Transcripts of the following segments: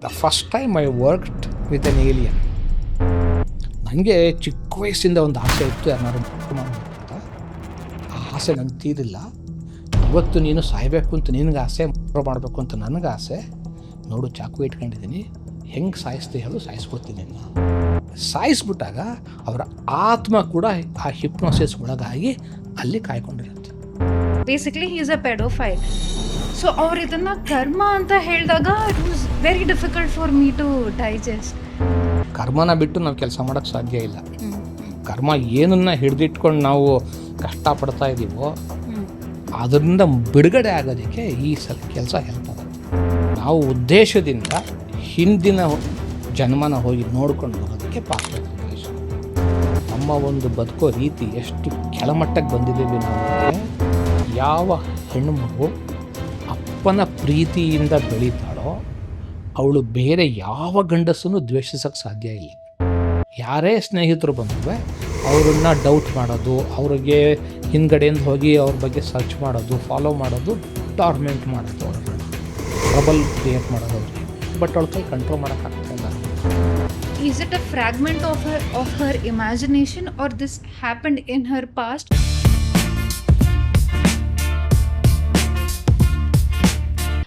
The first time I worked with N alien. ನನಗೆ ಚಿಕ್ಕ ವಯಸ್ಸಿಂದ ಒಂದು ಆಸೆ ಇತ್ತು, ಯಾರು ಮಾಡಬೇಕಂತ. ಆ ಆಸೆ ನನಗೆ ತೀರಿಲ್ಲ. ಇವತ್ತು ನೀನು ಸಾಯಬೇಕು ಅಂತ ನಿನಗೆ ಆಸೆ, ಮಾಡಬೇಕು ಅಂತ ನನಗೆ ಆಸೆ. ನೋಡು, ಚಾಕು ಇಟ್ಕೊಂಡಿದ್ದೀನಿ, ಹೆಂಗೆ ಸಾಯಿಸ್ತೀವಿ ಹೇಳು, ಸಾಯಿಸ್ಕೊಡ್ತೀನಿ. ಸಾಯಿಸ್ಬಿಟ್ಟಾಗ ಅವರ ಆತ್ಮ ಕೂಡ ಆ ಹಿಪ್ನೋಸಿಸ್ ಒಳಗಾಗಿ ಅಲ್ಲಿ ಕಾಯ್ಕೊಂಡಿರುತ್ತೆ. Basically he is a paedophile. So ಅವ್ರು ಇದನ್ನ ಕರ್ಮ ಅಂತ ಹೇಳಿದಾಗ it was very difficult for me to digest. ಕರ್ಮನ ಬಿಟ್ಟು ನಾವು ಕೆಲಸ ಮಾಡೋಕ್ಕೆ ಸಾಧ್ಯ ಇಲ್ಲ. ಕರ್ಮ ಏನನ್ನ ಹಿಡಿದಿಟ್ಕೊಂಡು ನಾವು ಕಷ್ಟಪಡ್ತಾ ಇದ್ದೀವೋ ಅದರಿಂದ ಬಿಡುಗಡೆ ಆಗೋದಕ್ಕೆ ಈ ಸಲ ಕೆಲಸ ಹೆಲ್ಪ್ ಆಗುತ್ತೆ. ನಾವು ಉದ್ದೇಶದಿಂದ ಹಿಂದಿನ ಜನ್ಮನ ಹೋಗಿ ನೋಡ್ಕೊಂಡು ಬರೋದಕ್ಕೆ ಪಾತ್ರ. ನಮ್ಮ ಒಂದು ಬದುಕೋ ರೀತಿ ಎಷ್ಟು ಕೆಳಮಟ್ಟಕ್ಕೆ ಬಂದಿದ್ದೀವಿ ನಾವು. ಯಾವ ಹೆಣ್ಣು ಮಗು ಅಪ್ಪನ ಪ್ರೀತಿಯಿಂದ ಬೆಳೀತಾಳೋ ಅವಳು ಬೇರೆ ಯಾವ ಗಂಡಸನ್ನು ದ್ವೇಷಿಸೋಕ್ಕೆ ಸಾಧ್ಯ ಇಲ್ಲ. ಯಾರೇ ಸ್ನೇಹಿತರು ಬಂದರೆ ಅವರನ್ನು ಡೌಟ್ ಮಾಡೋದು, ಅವ್ರಿಗೆ ಹಿಂದ್ಗಡೆಯಿಂದ ಹೋಗಿ ಅವ್ರ ಬಗ್ಗೆ ಸರ್ಚ್ ಮಾಡೋದು, ಫಾಲೋ ಮಾಡೋದು, ಟಾರ್ಮೆಂಟ್ ಮಾಡೋದು, ಅವ್ರಿಗೆ ಟ್ರಬಲ್ ಕ್ರಿಯೇಟ್ ಮಾಡೋದು ಅವ್ರಿಗೆ. ಬಟ್ ಅವ್ಳ ಕೈ ಕಂಟ್ರೋಲ್ ಮಾಡೋಕ್ಕಾಗ್ತಾ ಇಲ್ಲ. Is it a fragment of her imagination or this happened in her past?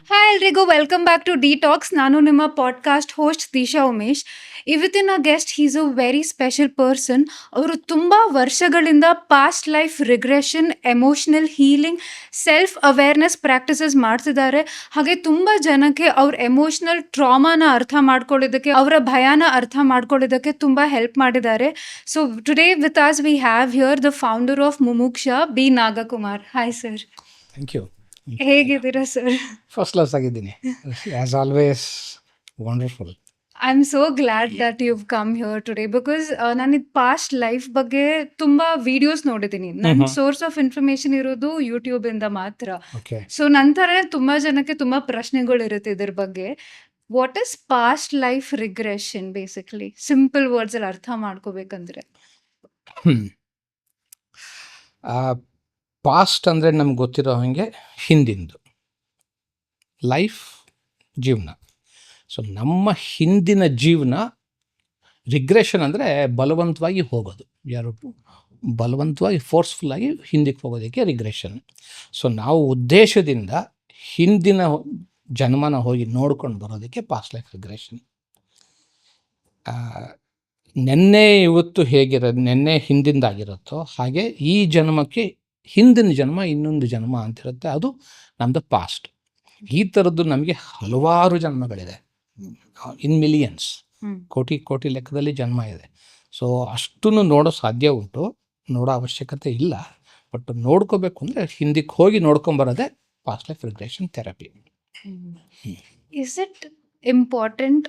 Hi ಎಲ್ರಿಗೂ, ವೆಲ್ಕಮ್ ಬ್ಯಾಕ್ ಟು ಡಿಟಾಕ್ಸ್. ನಾನು ನಿಮ್ಮ ಪಾಡ್ಕಾಸ್ಟ್ ಹೋಸ್ಟ್ ದಿಶಾ ಉಮೇಶ್. ಇವತ್ತಿನ guest he's a very special person. ಅವರು ತುಂಬ ವರ್ಷಗಳಿಂದ past life regression, emotional healing, self awareness practices ಮಾಡ್ತಿದ್ದಾರೆ. ಹಾಗೆ ತುಂಬ ಜನಕ್ಕೆ ಅವ್ರ ಎಮೋಷ್ನಲ್ ಟ್ರಾಮಾನ ಅರ್ಥ ಮಾಡ್ಕೊಳ್ಳೋದಕ್ಕೆ, ಅವರ ಭಯನ ಅರ್ಥ ಮಾಡ್ಕೊಳ್ಳೋದಕ್ಕೆ ತುಂಬ ಹೆಲ್ಪ್ ಮಾಡಿದ್ದಾರೆ. So today with us we have here the founder of Mumuksha, B Nagakumar. Hi sir. Thank you. ಹೇಗಿದ್ದೀರಾ ಸರ್? ಫಸ್ಟ್ ಕ್ಲಾಸ್ ಆಗಿದ್ದೀನಿ. As always wonderful. I am so glad that you come here today because ನಾನು ಇದು past life ಬಗ್ಗೆ ತುಂಬ videos ನೋಡಿದ್ದೀನಿ. ನನ್ನ source of information ಇರೋದು ಯೂಟ್ಯೂಬಿಂದ ಮಾತ್ರ. ಓಕೆ. ಸೊ ನಂತರ ತುಂಬ ಜನಕ್ಕೆ ತುಂಬ ಪ್ರಶ್ನೆಗಳಿರುತ್ತೆ ಇದ್ರ ಬಗ್ಗೆ. What is past life regression basically? Simple ವರ್ಡ್ಸಲ್ಲಿ ಅರ್ಥ ಮಾಡ್ಕೋಬೇಕಂದ್ರೆ. ಪಾಸ್ಟ್ ಅಂದರೆ ನಮ್ಗೆ ಗೊತ್ತಿರೋ ಹಾಗೆ ಹಿಂದಿಂದು ಲೈಫ್, ಜೀವನ. ಸೊ ನಮ್ಮ ಹಿಂದಿನ ಜೀವನ ರಿಗ್ರೆಷನ್ ಅಂದರೆ ಬಲವಂತವಾಗಿ ಹೋಗೋದು. ಯಾರು ಬಲವಂತವಾಗಿ ಫೋರ್ಸ್ಫುಲ್ಲಾಗಿ ಹಿಂದಕ್ಕೆ ಹೋಗೋದಕ್ಕೆ ರಿಗ್ರೆಷನ್. ಸೊ ನಾವು ಉದ್ದೇಶದಿಂದ ಹಿಂದಿನ ಜನ್ಮನ ಹೋಗಿ ನೋಡ್ಕೊಂಡು ಬರೋದಕ್ಕೆ ಪಾಸ್ಟ್ ಲೈಫ್ ರಿಗ್ರೆಷನ್. ನೆನ್ನೆ ಇವತ್ತು ಹೇಗಿರೋದು, ನೆನ್ನೆ ಹಿಂದಿಂದಾಗಿರುತ್ತೋ ಹಾಗೆ ಈ ಜನ್ಮಕ್ಕೆ ಹಿಂದಿನ ಜನ್ಮ ಇನ್ನೊಂದು ಜನ್ಮ ಅಂತಿರುತ್ತೆ, ಅದು ನಮ್ಮದು ಪಾಸ್ಟ್. ಈ ಥರದ್ದು ನಮಗೆ ಹಲವಾರು ಜನ್ಮಗಳಿದೆ, ಇನ್ ಮಿಲಿಯನ್ಸ್, ಕೋಟಿ ಕೋಟಿ ಲೆಕ್ಕದಲ್ಲಿ ಜನ್ಮ ಇದೆ. ಸೊ ಅಷ್ಟನ್ನು ನೋಡೋ ಸಾಧ್ಯ ಉಂಟು, ನೋಡೋ ಅವಶ್ಯಕತೆ ಇಲ್ಲ. ಬಟ್ ನೋಡ್ಕೋಬೇಕು ಅಂದರೆ ಹಿಂದಕ್ಕೆ ಹೋಗಿ ನೋಡ್ಕೊಂಬರೋದೇ past life regression therapy. Is it important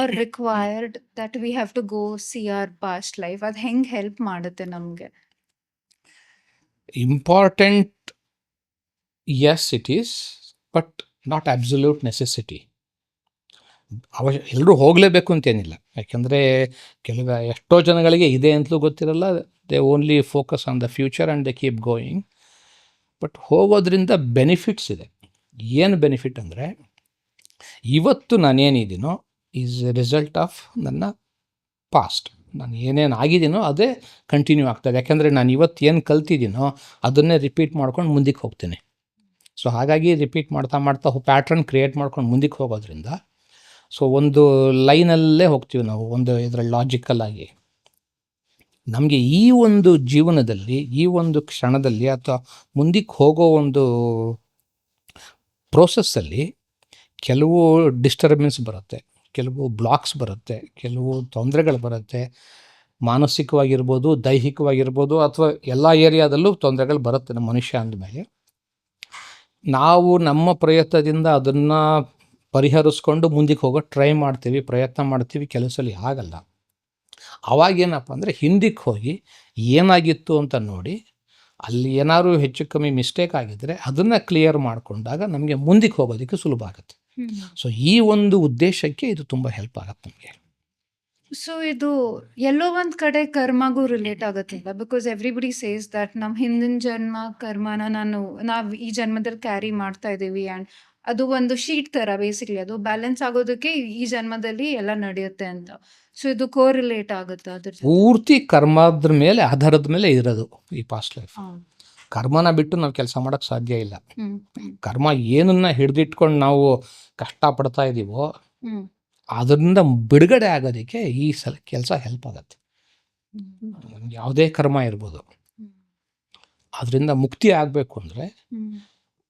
or required that we have to go see our past life? ಅದು ಹೆಂಗೆ ಹೆಲ್ಪ್ ಮಾಡುತ್ತೆ ನಮಗೆ? Important, yes it is, but not absolute necessity. ಎಲ್ಲರೂ ಹೋಗಲೇಬೇಕು ಅಂತೇನಿಲ್ಲ. ಯಾಕೆಂದರೆ ಎಷ್ಟೋ ಜನಗಳಿಗೆ ಇದೆ ಅಂತಲೂ ಗೊತ್ತಿರಲ್ಲ. They only focus on the future and they keep going. But ಹೋಗೋದ್ರಿಂದ ಬೆನಿಫಿಟ್ಸ್ ಇದೆ. ಏನು ಬೆನಿಫಿಟ್ ಅಂದರೆ, ಇವತ್ತು ನಾನೇನಿದ್ದೀನೋ ಈಸ್ ಎ ರಿಸಲ್ಟ್ ಆಫ್ ನನ್ನ ಪಾಸ್ಟ್. ನಾನು ಏನೇನು ಆಗಿದ್ದೀನೋ ಅದೇ ಕಂಟಿನ್ಯೂ ಆಗ್ತದೆ. ಯಾಕೆಂದರೆ ನಾನು ಇವತ್ತು ಏನು ಕಲ್ತಿದ್ದೀನೋ ಅದನ್ನೇ ರಿಪೀಟ್ ಮಾಡ್ಕೊಂಡು ಮುಂದಕ್ಕೆ ಹೋಗ್ತೀನಿ. ಸೊ ಹಾಗಾಗಿ ರಿಪೀಟ್ ಮಾಡ್ತಾ ಮಾಡ್ತಾ ಪ್ಯಾಟ್ರನ್ ಕ್ರಿಯೇಟ್ ಮಾಡ್ಕೊಂಡು ಮುಂದಕ್ಕೆ ಹೋಗೋದ್ರಿಂದ, ಸೊ ಒಂದು ಲೈನಲ್ಲೇ ಹೋಗ್ತೀವಿ ನಾವು, ಒಂದು ಇದರಲ್ಲಿ ಲಾಜಿಕಲ್ ಆಗಿ. ನಮಗೆ ಈ ಒಂದು ಜೀವನದಲ್ಲಿ, ಈ ಒಂದು ಕ್ಷಣದಲ್ಲಿ ಅಥವಾ ಮುಂದಕ್ಕೆ ಹೋಗೋ ಒಂದು ಪ್ರೋಸೆಸ್ಸಲ್ಲಿ ಕೆಲವು ಡಿಸ್ಟರ್ಬೆನ್ಸ್ ಬರುತ್ತೆ, ಕೆಲವು ಬ್ಲಾಕ್ಸ್ ಬರುತ್ತೆ, ಕೆಲವು ತೊಂದರೆಗಳು ಬರುತ್ತೆ. ಮಾನಸಿಕವಾಗಿರ್ಬೋದು, ದೈಹಿಕವಾಗಿರ್ಬೋದು, ಅಥವಾ ಎಲ್ಲ ಏರಿಯಾದಲ್ಲೂ ತೊಂದರೆಗಳು ಬರುತ್ತೆ ನಮ್ಮ ಮನುಷ್ಯ ಅಂದಮೇಲೆ. ನಾವು ನಮ್ಮ ಪ್ರಯತ್ನದಿಂದ ಅದನ್ನು ಪರಿಹರಿಸ್ಕೊಂಡು ಮುಂದಕ್ಕೆ ಹೋಗೋ ಟ್ರೈ ಮಾಡ್ತೀವಿ, ಪ್ರಯತ್ನ ಮಾಡ್ತೀವಿ. ಕೆಲವು ಸಲ ಆಗಲ್ಲ. ಅವಾಗೇನಪ್ಪ ಅಂದರೆ ಹಿಂದಕ್ಕೆ ಹೋಗಿ ಏನಾಗಿತ್ತು ಅಂತ ನೋಡಿ, ಅಲ್ಲಿ ಏನಾದ್ರು ಹೆಚ್ಚು ಕಮ್ಮಿ ಮಿಸ್ಟೇಕ್ ಆಗಿದ್ದರೆ ಅದನ್ನು ಕ್ಲಿಯರ್ ಮಾಡಿಕೊಂಡಾಗ ನಮಗೆ ಮುಂದಕ್ಕೆ ಹೋಗೋದಕ್ಕೆ ಸುಲಭ ಆಗುತ್ತೆ. ಸೊ ಈ ಒಂದು ಉದ್ದೇಶಕ್ಕೆ ಇದು ತುಂಬ ಹೆಲ್ಪ್ ಆಗುತ್ತೆ ನಮಗೆ. ಸೊ ಇದು ಎಲ್ಲೋ ಒಂದು ಕಡೆ ಕರ್ಮಗೂ ರಿಲೇಟ್ ಆಗುತ್ತಿಲ್ಲ. ಬಿಕಾಸ್ ಎವ್ರಿಬಡಿ ಸೇಸ್ ದಟ್ ನಮ್ಮ ಹಿಂದಿನ ಜನ್ಮ ಕರ್ಮನ ನಾವು ಈ ಜನ್ಮದಲ್ಲಿ ಕ್ಯಾರಿ ಮಾಡ್ತಾ ಇದ್ದೀವಿ. ಆ್ಯಂಡ್ ಅದು ಒಂದು ಶೀಟ್ ಥರ ಬೇಸಿಕಲಿ ಅದು ಬ್ಯಾಲೆನ್ಸ್ ಆಗೋದಕ್ಕೆ ಈ ಜನ್ಮದಲ್ಲಿ ಎಲ್ಲ ನಡೆಯುತ್ತೆ ಅಂತ. ಸೊ ಇದು ಕೋರಿಲೇಟ್ ಆಗುತ್ತಾ ಅದ್ರ ಜೊತೆ? ಪೂರ್ತಿ ಕರ್ಮದ್ರ ಮೇಲೆ ಆಧಾರದ ಮೇಲೆ ಇರೋದು ಈ ಪಾಸ್ಟ್ ಲೈಫ್. ಹಾ. ಕರ್ಮನ ಬಿಟ್ಟು ನಾವು ಕೆಲಸ ಮಾಡೋಕ್ಕೆ ಸಾಧ್ಯ ಇಲ್ಲ. ಹ್ಮ್ ಹ್ಮ್ ಕರ್ಮ ಏನನ್ನ ಹಿಡಿದಿಟ್ಕೊಂಡು ನಾವು ಕಷ್ಟಪಡ್ತಾ ಇದ್ದೀವೋ ಹ್ಮ್ ಅದರಿಂದ ಬಿಡುಗಡೆ ಆಗೋದಕ್ಕೆ ಈ ಕೆಲಸ ಹೆಲ್ಪ್ ಆಗುತ್ತೆ. ಹ್ಮ್ ಯಾವುದೇ ಕರ್ಮ ಇರ್ಬೋದು. ಹ್ಮ್ ಅದರಿಂದ ಮುಕ್ತಿ ಆಗಬೇಕು ಅಂದರೆ ಹ್ಮ್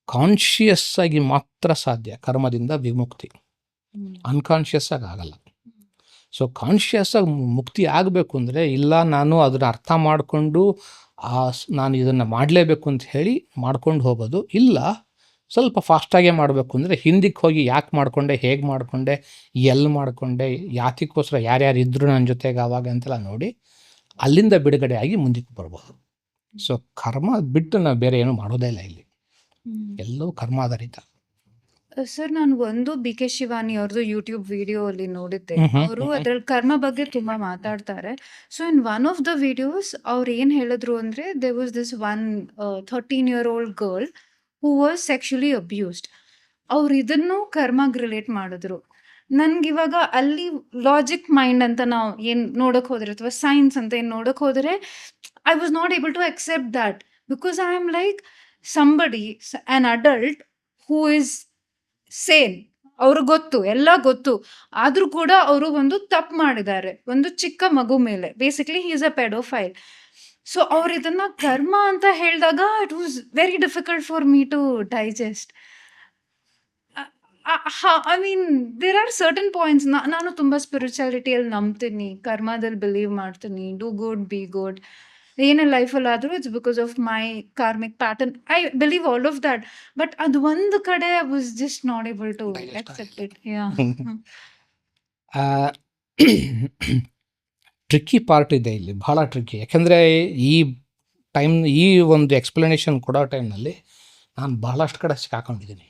ಕಾನ್ಷಿಯಸ್ ಆಗಿ ಮಾತ್ರ ಸಾಧ್ಯ ಕರ್ಮದಿಂದ ವಿಮುಕ್ತಿ. ಹ್ಮ್ ಅನ್ಕಾನ್ಷಿಯಸ್ ಆಗಿ ಆಗಲ್ಲ. ಸೊ ಕಾನ್ಷಿಯಸ್ ಆಗಿ ಮುಕ್ತಿ ಆಗಬೇಕು ಅಂದರೆ ಇಲ್ಲ ನಾನು ಅದನ್ನು ಅರ್ಥ ಮಾಡಿಕೊಂಡು ನಾನು ಇದನ್ನು ಮಾಡಲೇಬೇಕು ಅಂತ ಹೇಳಿ ಮಾಡ್ಕೊಂಡು ಹೋಗೋದು, ಇಲ್ಲ ಸ್ವಲ್ಪ ಫಾಸ್ಟಾಗೇ ಮಾಡಬೇಕು ಅಂದರೆ ಹಿಂದಕ್ಕೆ ಹೋಗಿ ಯಾಕೆ ಮಾಡಿಕೊಂಡೆ, ಹೇಗೆ ಮಾಡಿಕೊಂಡೆ, ಎಲ್ಲಿ ಮಾಡಿಕೊಂಡೆ, ಯಾತಕ್ಕೋಸ್ಕರ ಯಾರ್ಯಾರು ಇದ್ದರು ನನ್ನ ಜೊತೆಗೆ ಆವಾಗ ಅಂತೆಲ್ಲ ನೋಡಿ ಅಲ್ಲಿಂದ ಬಿಡುಗಡೆ ಆಗಿ ಮುಂದಕ್ಕೆ ಬರ್ಬೋದು. ಸೊ ಕರ್ಮ ಬಿಟ್ಟು ನಾವು ಬೇರೆ ಏನೂ ಮಾಡೋದೇ ಇಲ್ಲ ಇಲ್ಲಿ, ಹ್ಮ್. ಎಲ್ಲವೂ ಕರ್ಮಾಧಾರಿತ. ಸರ್ ನಾನು ಒಂದು ಬಿ ಕೆ ಶಿವಾನಿ ಅವ್ರದ್ದು ಯೂಟ್ಯೂಬ್ ವಿಡಿಯೋ ಅಲ್ಲಿ ನೋಡಿದ್ದೆ. ಹ್ಮ್ ಅವರು ಅದ್ರಲ್ಲಿ ಕರ್ಮ ಬಗ್ಗೆ ತುಂಬಾ ಮಾತಾಡ್ತಾರೆ. So in one of the videos ಅವ್ರು ಏನ್ ಹೇಳಿದ್ರು ಅಂದ್ರೆ there was this one 13-year-old girl who was sexually abused. ಅವ್ರು ಇದನ್ನು ಕರ್ಮಾಗ್ ರಿಲೇಟ್ ಮಾಡಿದ್ರು. ನನ್ಗಿವಾಗ ಅಲ್ಲಿ ಲಾಜಿಕ್ ಮೈಂಡ್ ಅಂತ ನಾವು ಏನ್ ನೋಡಕ್ ಹೋದ್ರೆ ಅಥವಾ ಸೈನ್ಸ್ ಅಂತ ಏನ್ ನೋಡಕ್ ಹೋದ್ರೆ I was not able to accept that because I am like somebody an adult who is sane. ಅವ್ರಿಗೆ ಗೊತ್ತು, ಎಲ್ಲ ಗೊತ್ತು, ಆದ್ರೂ ಕೂಡ ಅವರು ಒಂದು ತಪ್ಪು ಮಾಡಿದ್ದಾರೆ ಒಂದು ಚಿಕ್ಕ ಮಗು ಮೇಲೆ. Basically he is a paedophile. So ಅವ್ರು ಇದನ್ನ ಕರ್ಮ ಅಂತ ಹೇಳಿದಾಗ it was very difficult for me to digest. I mean there are certain points. ನಾನು ತುಂಬ ಸ್ಪಿರಿಚುಯಾಲಿಟಿಯಲ್ಲಿ ನಂಬ್ತೀನಿ, ಕರ್ಮದಲ್ಲಿ ಬಿಲೀವ್ ಮಾಡ್ತೀನಿ, ಡೂ ಗುಡ್ ಬಿ ಗುಡ್. ಏನೇ ಲೈಫಲ್ಲಿ ಆದರೂ it's because of my karmic pattern. I believe all of that. But ಅದು ಒಂದು ಕಡೆ I was just not able to accept it. Yeah. Tricky part ಇದೆ ಇಲ್ಲಿ, ಭಾಳ ಟ್ರಿಕ್ಕಿ. ಯಾಕೆಂದರೆ ಈ ಒಂದು ಎಕ್ಸ್ಪ್ಲನೇಷನ್ ಕೊಡೋ ಟೈಮ್ನಲ್ಲಿ ನಾನು ಬಹಳಷ್ಟು ಕಡೆ ಸಿಕ್ಕಾಕೊಂಡಿದ್ದೀನಿ.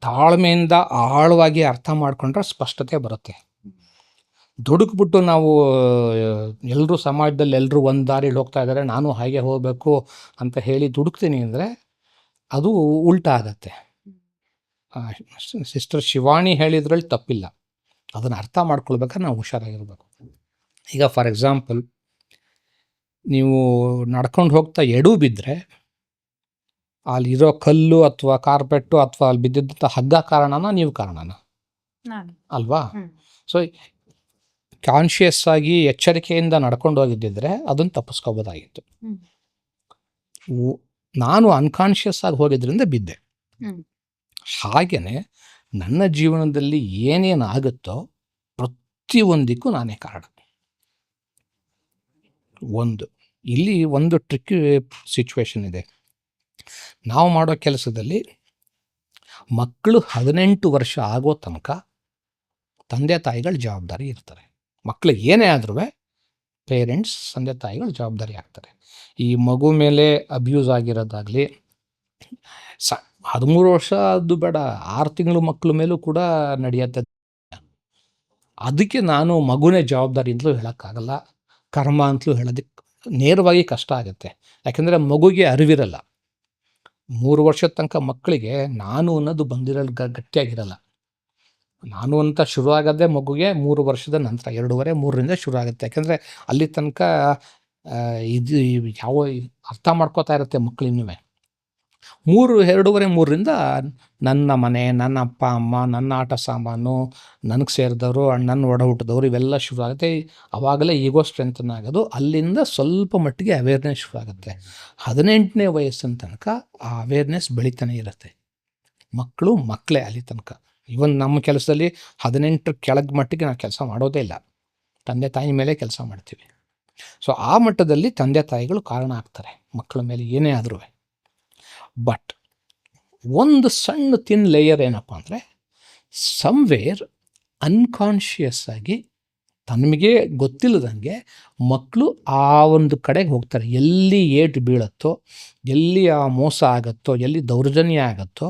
ತಾಳ್ಮೆಯಿಂದ ಆಳವಾಗಿ ಅರ್ಥ ಮಾಡಿಕೊಂಡ್ರೆ ಸ್ಪಷ್ಟತೆ ಬರುತ್ತೆ. ದುಡುಕ್ಬಿಟ್ಟು ನಾವು ಎಲ್ಲರೂ ಸಮಾಜದಲ್ಲಿ ಎಲ್ಲರೂ ಒಂದು ದಾರಿಲಿ ಹೋಗ್ತಾ ಇದ್ದಾರೆ, ನಾನು ಹಾಗೆ ಹೋಗಬೇಕು ಅಂತ ಹೇಳಿ ದುಡುಕ್ತೀನಿ ಅಂದರೆ ಅದು ಉಲ್ಟಾ ಆಗತ್ತೆ. ಸಿಸ್ಟರ್ ಶಿವಾನಿ ಹೇಳಿದ್ರಲ್ಲಿ ತಪ್ಪಿಲ್ಲ, ಅದನ್ನು ಅರ್ಥ ಮಾಡ್ಕೊಳ್ಬೇಕಾದ್ರೆ ನಾವು ಹುಷಾರಾಗಿರ್ಬೇಕು. ಈಗ ಫಾರ್ ಎಕ್ಸಾಂಪಲ್ ನೀವು ನಡ್ಕೊಂಡು ಹೋಗ್ತಾ ಎಡೂ ಬಿದ್ದರೆ ಅಲ್ಲಿರೋ ಕಲ್ಲು ಅಥವಾ ಕಾರ್ಪೆಟ್ಟು ಅಥವಾ ಅಲ್ಲಿ ಬಿದ್ದಿದ್ದಂಥ ಹಗ್ಗ ಕಾರಣನ, ನೀವು ಕಾರಣನ ಅಲ್ವಾ? ಸೊ ಕಾನ್ಷಿಯಸ್ ಆಗಿ ಎಚ್ಚರಿಕೆಯಿಂದ ನಡ್ಕೊಂಡು ಹೋಗಿದ್ದಿದ್ರೆ ಅದನ್ನು ತಪ್ಪಿಸ್ಕೋಬೋದಾಗಿತ್ತು. ನಾನು ಅನ್ಕಾನ್ಷಿಯಸ್ ಆಗಿ ಹೋಗಿದ್ರಿಂದ ಬಿದ್ದೆ. ಹಾಗೆಯೇ ನನ್ನ ಜೀವನದಲ್ಲಿ ಏನೇನು ಆಗುತ್ತೋ ಪ್ರತಿಯೊಂದಕ್ಕೂ ನಾನೇ ಕಾರಣ. ಇಲ್ಲಿ ಒಂದು ಟ್ರಿಕ್ಕಿ ಸಿಚುವೇಶನ್ ಇದೆ. ನಾವು ಮಾಡೋ ಕೆಲಸದಲ್ಲಿ ಮಕ್ಕಳು 18 ವರ್ಷ ಆಗೋ ತನಕ ತಂದೆ ತಾಯಿಗಳ ಜವಾಬ್ದಾರಿ ಇರ್ತಾರೆ. ಮಕ್ಕಳಿಗೆ ಏನೇ ಆದ್ರೂ ಪೇರೆಂಟ್ಸ್, ತಂದೆ ತಾಯಿಗಳು ಜವಾಬ್ದಾರಿ ಆಗ್ತಾರೆ. ಈ ಮಗು ಮೇಲೆ ಅಬ್ಯೂಸ್ ಆಗಿರೋದಾಗಲಿ, 13 ವರ್ಷ ಅದು ಬೇಡ, 6 ತಿಂಗಳು ಮಕ್ಕಳ ಮೇಲೂ ಕೂಡ ನಡೆಯುತ್ತೆ. ಅದಕ್ಕೆ ನಾನು ಮಗುನೇ ಜವಾಬ್ದಾರಿ ಅಂತಲೂ ಹೇಳೋಕ್ಕಾಗಲ್ಲ, ಕರ್ಮ ಅಂತಲೂ ಹೇಳೋದಕ್ಕೆ ನೇರವಾಗಿ ಕಷ್ಟ ಆಗುತ್ತೆ. ಯಾಕೆಂದರೆ ಮಗುಗೆ ಅರಿವಿರಲ್ಲ. 3 ವರ್ಷದ ತನಕ ಮಕ್ಕಳಿಗೆ ನಾನು ಅನ್ನೋದು ಬಂದಿರಲ್ಲ, ಗಟ್ಟಿಯಾಗಿರಲ್ಲ. ನಾನು ಅಂತ ಶುರುವಾಗೋದೇ ಮಗುಗೆ 3 ವರ್ಷದ ನಂತರ, 2.5-3ರಿಂದ ಶುರು ಆಗುತ್ತೆ. ಯಾಕೆಂದರೆ ಅಲ್ಲಿ ತನಕ ಇದು ಯಾವ ಅರ್ಥ ಮಾಡ್ಕೋತಾ ಇರುತ್ತೆ ಮಕ್ಕಳು. ಇನ್ನೂ 2.5-3ರಿಂದ ನನ್ನ ಮನೆ, ನನ್ನ ಅಪ್ಪ ಅಮ್ಮ, ನನ್ನ ಆಟ ಸಾಮಾನು, ನನಗೆ ಸೇರಿದವರು, ನನ್ನ ಒಡ ಹುಟ್ಟಿದವರು, ಇವೆಲ್ಲ ಶುರು ಆಗುತ್ತೆ. ಆವಾಗಲೇ ಈಗೋ ಸ್ಟ್ರೆಂಥನ್ ಆಗೋದು. ಅಲ್ಲಿಂದ ಸ್ವಲ್ಪ ಮಟ್ಟಿಗೆ ಅವೇರ್ನೆಸ್ ಶುರು ಆಗುತ್ತೆ. 18ನೇ ವಯಸ್ಸಿನ ತನಕ ಆ ಅವೇರ್ನೆಸ್ ಬೆಳೀತಾನೆ ಇರುತ್ತೆ. ಮಕ್ಕಳೇ ಅಲ್ಲಿ ತನಕ. ಇವನ್ ನಮ್ಮ ಕೆಲಸದಲ್ಲಿ 18 ಕೆಳಗೆ ಮಟ್ಟಿಗೆ ನಾವು ಕೆಲಸ ಮಾಡೋದೇ ಇಲ್ಲ, ತಂದೆ ತಾಯಿ ಮೇಲೆ ಕೆಲಸ ಮಾಡ್ತೀವಿ. ಸೊ ಆ ಮಟ್ಟದಲ್ಲಿ ತಂದೆ ತಾಯಿಗಳು ಕಾರಣ ಆಗ್ತಾರೆ ಮಕ್ಕಳ ಮೇಲೆ ಏನೇ ಆದ್ರೂ. ಬಟ್ ಒಂದು ಸಣ್ಣ ತಿನ್ ಲೇಯರ್ ಏನಪ್ಪ ಅಂದರೆ, ಸಮ್ವೇರ್ ಅನ್ಕಾನ್ಷಿಯಸ್ ಆಗಿ ತನಗೆ ಗೊತ್ತಿಲ್ಲದಂಗೆ ಮಕ್ಕಳು ಆ ಒಂದು ಕಡೆಗೆ ಹೋಗ್ತಾರೆ. ಎಲ್ಲಿ ಏಟು ಬೀಳುತ್ತೋ, ಎಲ್ಲಿ ಆ ಮೋಸ ಆಗುತ್ತೋ, ಎಲ್ಲಿ ದೌರ್ಜನ್ಯ ಆಗುತ್ತೋ,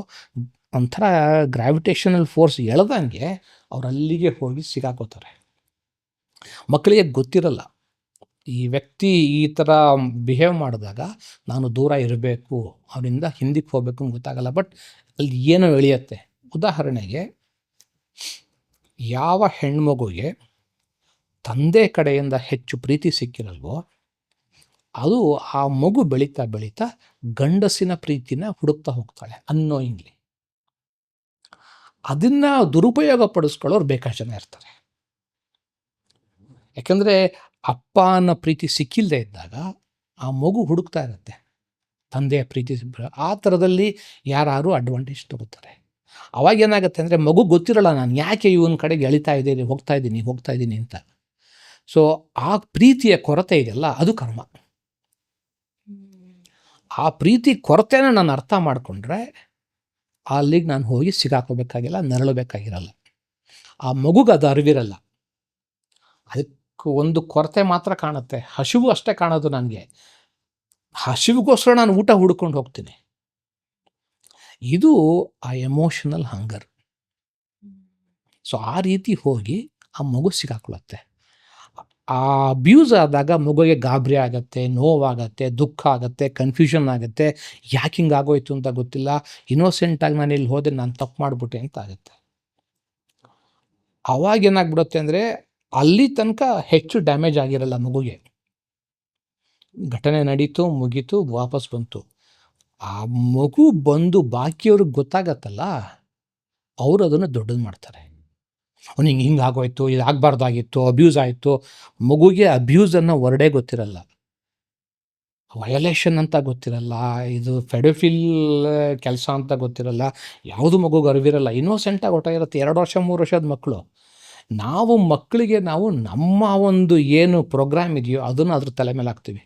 ಒಂಥರ ಗ್ರಾವಿಟೇಷನಲ್ ಫೋರ್ಸ್ ಎಳೆದಂಗೆ ಅವ್ರು ಅಲ್ಲಿಗೆ ಹೋಗಿ ಸಿಗಾಕೋತಾರೆ. ಮಕ್ಕಳಿಗೆ ಗೊತ್ತಿರಲ್ಲ. ಈ ವ್ಯಕ್ತಿ ಈ ಥರ ಬಿಹೇವ್ ಮಾಡಿದಾಗ ನಾನು ದೂರ ಇರಬೇಕು, ಅವರಿಂದ ಹಿಂದಕ್ಕೆ ಹೋಗಬೇಕು ಅಂತ ಗೊತ್ತಾಗಲ್ಲ. ಬಟ್ ಅಲ್ಲಿ ಏನೋ ಎಳೆಯುತ್ತೆ. ಉದಾಹರಣೆಗೆ, ಯಾವ ಹೆಣ್ಮಗುಗೆ ತಂದೆ ಕಡೆಯಿಂದ ಹೆಚ್ಚು ಪ್ರೀತಿ ಸಿಕ್ಕಿರಲ್ವೋ ಅದು ಆ ಮಗು ಬೆಳೀತಾ ಬೆಳೀತಾ ಗಂಡಸಿನ ಪ್ರೀತಿನ ಹುಡುಕ್ತಾ ಹೋಗ್ತಾಳೆ ಅನ್ನೋಯಿಂಗ್ಲಿ. ಅದನ್ನು ದುರುಪಯೋಗ ಪಡಿಸ್ಕೊಳ್ಳೋರು ಬೇಕಾಷ್ಟು ಜನ ಇರ್ತಾರೆ. ಯಾಕಂದರೆ ಅಪ್ಪ ಅನ್ನೋ ಪ್ರೀತಿ ಸಿಕ್ಕಿಲ್ಲದೆ ಇದ್ದಾಗ ಆ ಮಗು ಹುಡುಕ್ತಾ ಇರುತ್ತೆ ತಂದೆಯ ಪ್ರೀತಿ. ಆ ಥರದಲ್ಲಿ ಯಾರು ಅಡ್ವಾಂಟೇಜ್ ತಗೋತಾರೆ. ಅವಾಗ ಏನಾಗುತ್ತೆ ಅಂದರೆ ಮಗು ಗೊತ್ತಿರಲ್ಲ ನಾನು ಯಾಕೆ ಇವನ ಕಡೆಗೆ ಎಳಿತಾ ಇದ್ದೀನಿ, ಹೋಗ್ತಾ ಇದ್ದೀನಿ ಅಂತ. ಸೊ ಆ ಪ್ರೀತಿಯ ಕೊರತೆ ಇದೆಯಲ್ಲ ಅದು ಕರ್ಮ. ಆ ಪ್ರೀತಿ ಕೊರತೆನ ನಾನು ಅರ್ಥ ಮಾಡಿಕೊಂಡ್ರೆ ಅಲ್ಲಿಗೆ ನಾನು ಹೋಗಿ ಸಿಗಾಕೋಬೇಕಾಗಿಲ್ಲ, ನರಳಬೇಕಾಗಿರಲ್ಲ. ಆ ಮಗುಗೆ ಅದು ಅರಿವಿರಲ್ಲ. ಅದಕ್ಕೆ ಒಂದು ಕೊರತೆ ಮಾತ್ರ ಕಾಣುತ್ತೆ, ಹಸಿವು ಅಷ್ಟೇ ಕಾಣೋದು ನನಗೆ. ಹಸಿವಿಗೋಸ್ಕರ ನಾನು ಊಟ ಹುಡ್ಕೊಂಡು ಹೋಗ್ತೀನಿ. ಇದು ಆ ಎಮೋಷನಲ್ ಹಂಗರ್. ಸೊ ಆ ರೀತಿ ಹೋಗಿ ಆ ಮಗು ಸಿಗಾಕೊಳ್ಳುತ್ತೆ. ಆ ಅಬ್ಯೂಸ್ ಆದಾಗ ಮಗುವಿಗೆ ಗಾಬರಿ ಆಗುತ್ತೆ, ನೋವಾಗತ್ತೆ, ದುಃಖ ಆಗುತ್ತೆ, ಕನ್ಫ್ಯೂಷನ್ ಆಗುತ್ತೆ. ಯಾಕೆ ಹಿಂಗೆ ಆಗೋಯ್ತು ಅಂತ ಗೊತ್ತಿಲ್ಲ, ಇನ್ನೋಸೆಂಟಾಗಿ ನಾನು ಇಲ್ಲಿ ಹೋದೆ, ನಾನು ತಪ್ಪು ಮಾಡಿಬಿಟ್ಟೆ ಅಂತ ಆಗುತ್ತೆ. ಅವಾಗ ಏನಾಗ್ಬಿಡುತ್ತೆ ಅಂದರೆ ಅಲ್ಲಿ ತನಕ ಹೆಚ್ಚು ಡ್ಯಾಮೇಜ್ ಆಗಿರಲ್ಲ ಮಗುಗೆ. ಘಟನೆ ನಡೀತು, ಮುಗೀತು, ವಾಪಸ್ ಬಂತು. ಆ ಮಗು ಬಂದು ಬಾಕಿಯವ್ರಿಗೆ ಗೊತ್ತಾಗತ್ತಲ್ಲ, ಅವರು ಅದನ್ನು ದೊಡ್ಡದು ಮಾಡ್ತಾರೆ. ಅವ್ನಿಗೆ ಹಿಂಗೆ ಆಗೋಯ್ತು, ಇದು ಆಗಬಾರ್ದಾಗಿತ್ತು, ಅಬ್ಯೂಸ್ ಆಯಿತು. ಮಗುಗೆ ಅಬ್ಯೂಸ್ ಅನ್ನೋ ವರ್ಡೇ ಗೊತ್ತಿರಲ್ಲ, ವಯಲೇಷನ್ ಅಂತ ಗೊತ್ತಿರಲ್ಲ, ಇದು ಫೆಡೋಫಿಲ್ ಕೆಲಸ ಅಂತ ಗೊತ್ತಿರಲ್ಲ. ಯಾವುದು ಮಗುಗೆ ಅರಿವಿರಲ್ಲ, ಇನ್ನೋಸೆಂಟಾಗಿ ಹೊರಟಾಗಿರುತ್ತೆ. 2 ವರ್ಷ 3 ವರ್ಷದ ಮಕ್ಕಳು. ನಾವು ಮಕ್ಕಳಿಗೆ ನಮ್ಮ ಒಂದು ಏನು ಪ್ರೋಗ್ರಾಮ್ ಇದೆಯೋ ಅದನ್ನು ಅದ್ರ ತಲೆ ಮೇಲೆ ಹಾಕ್ತೀವಿ.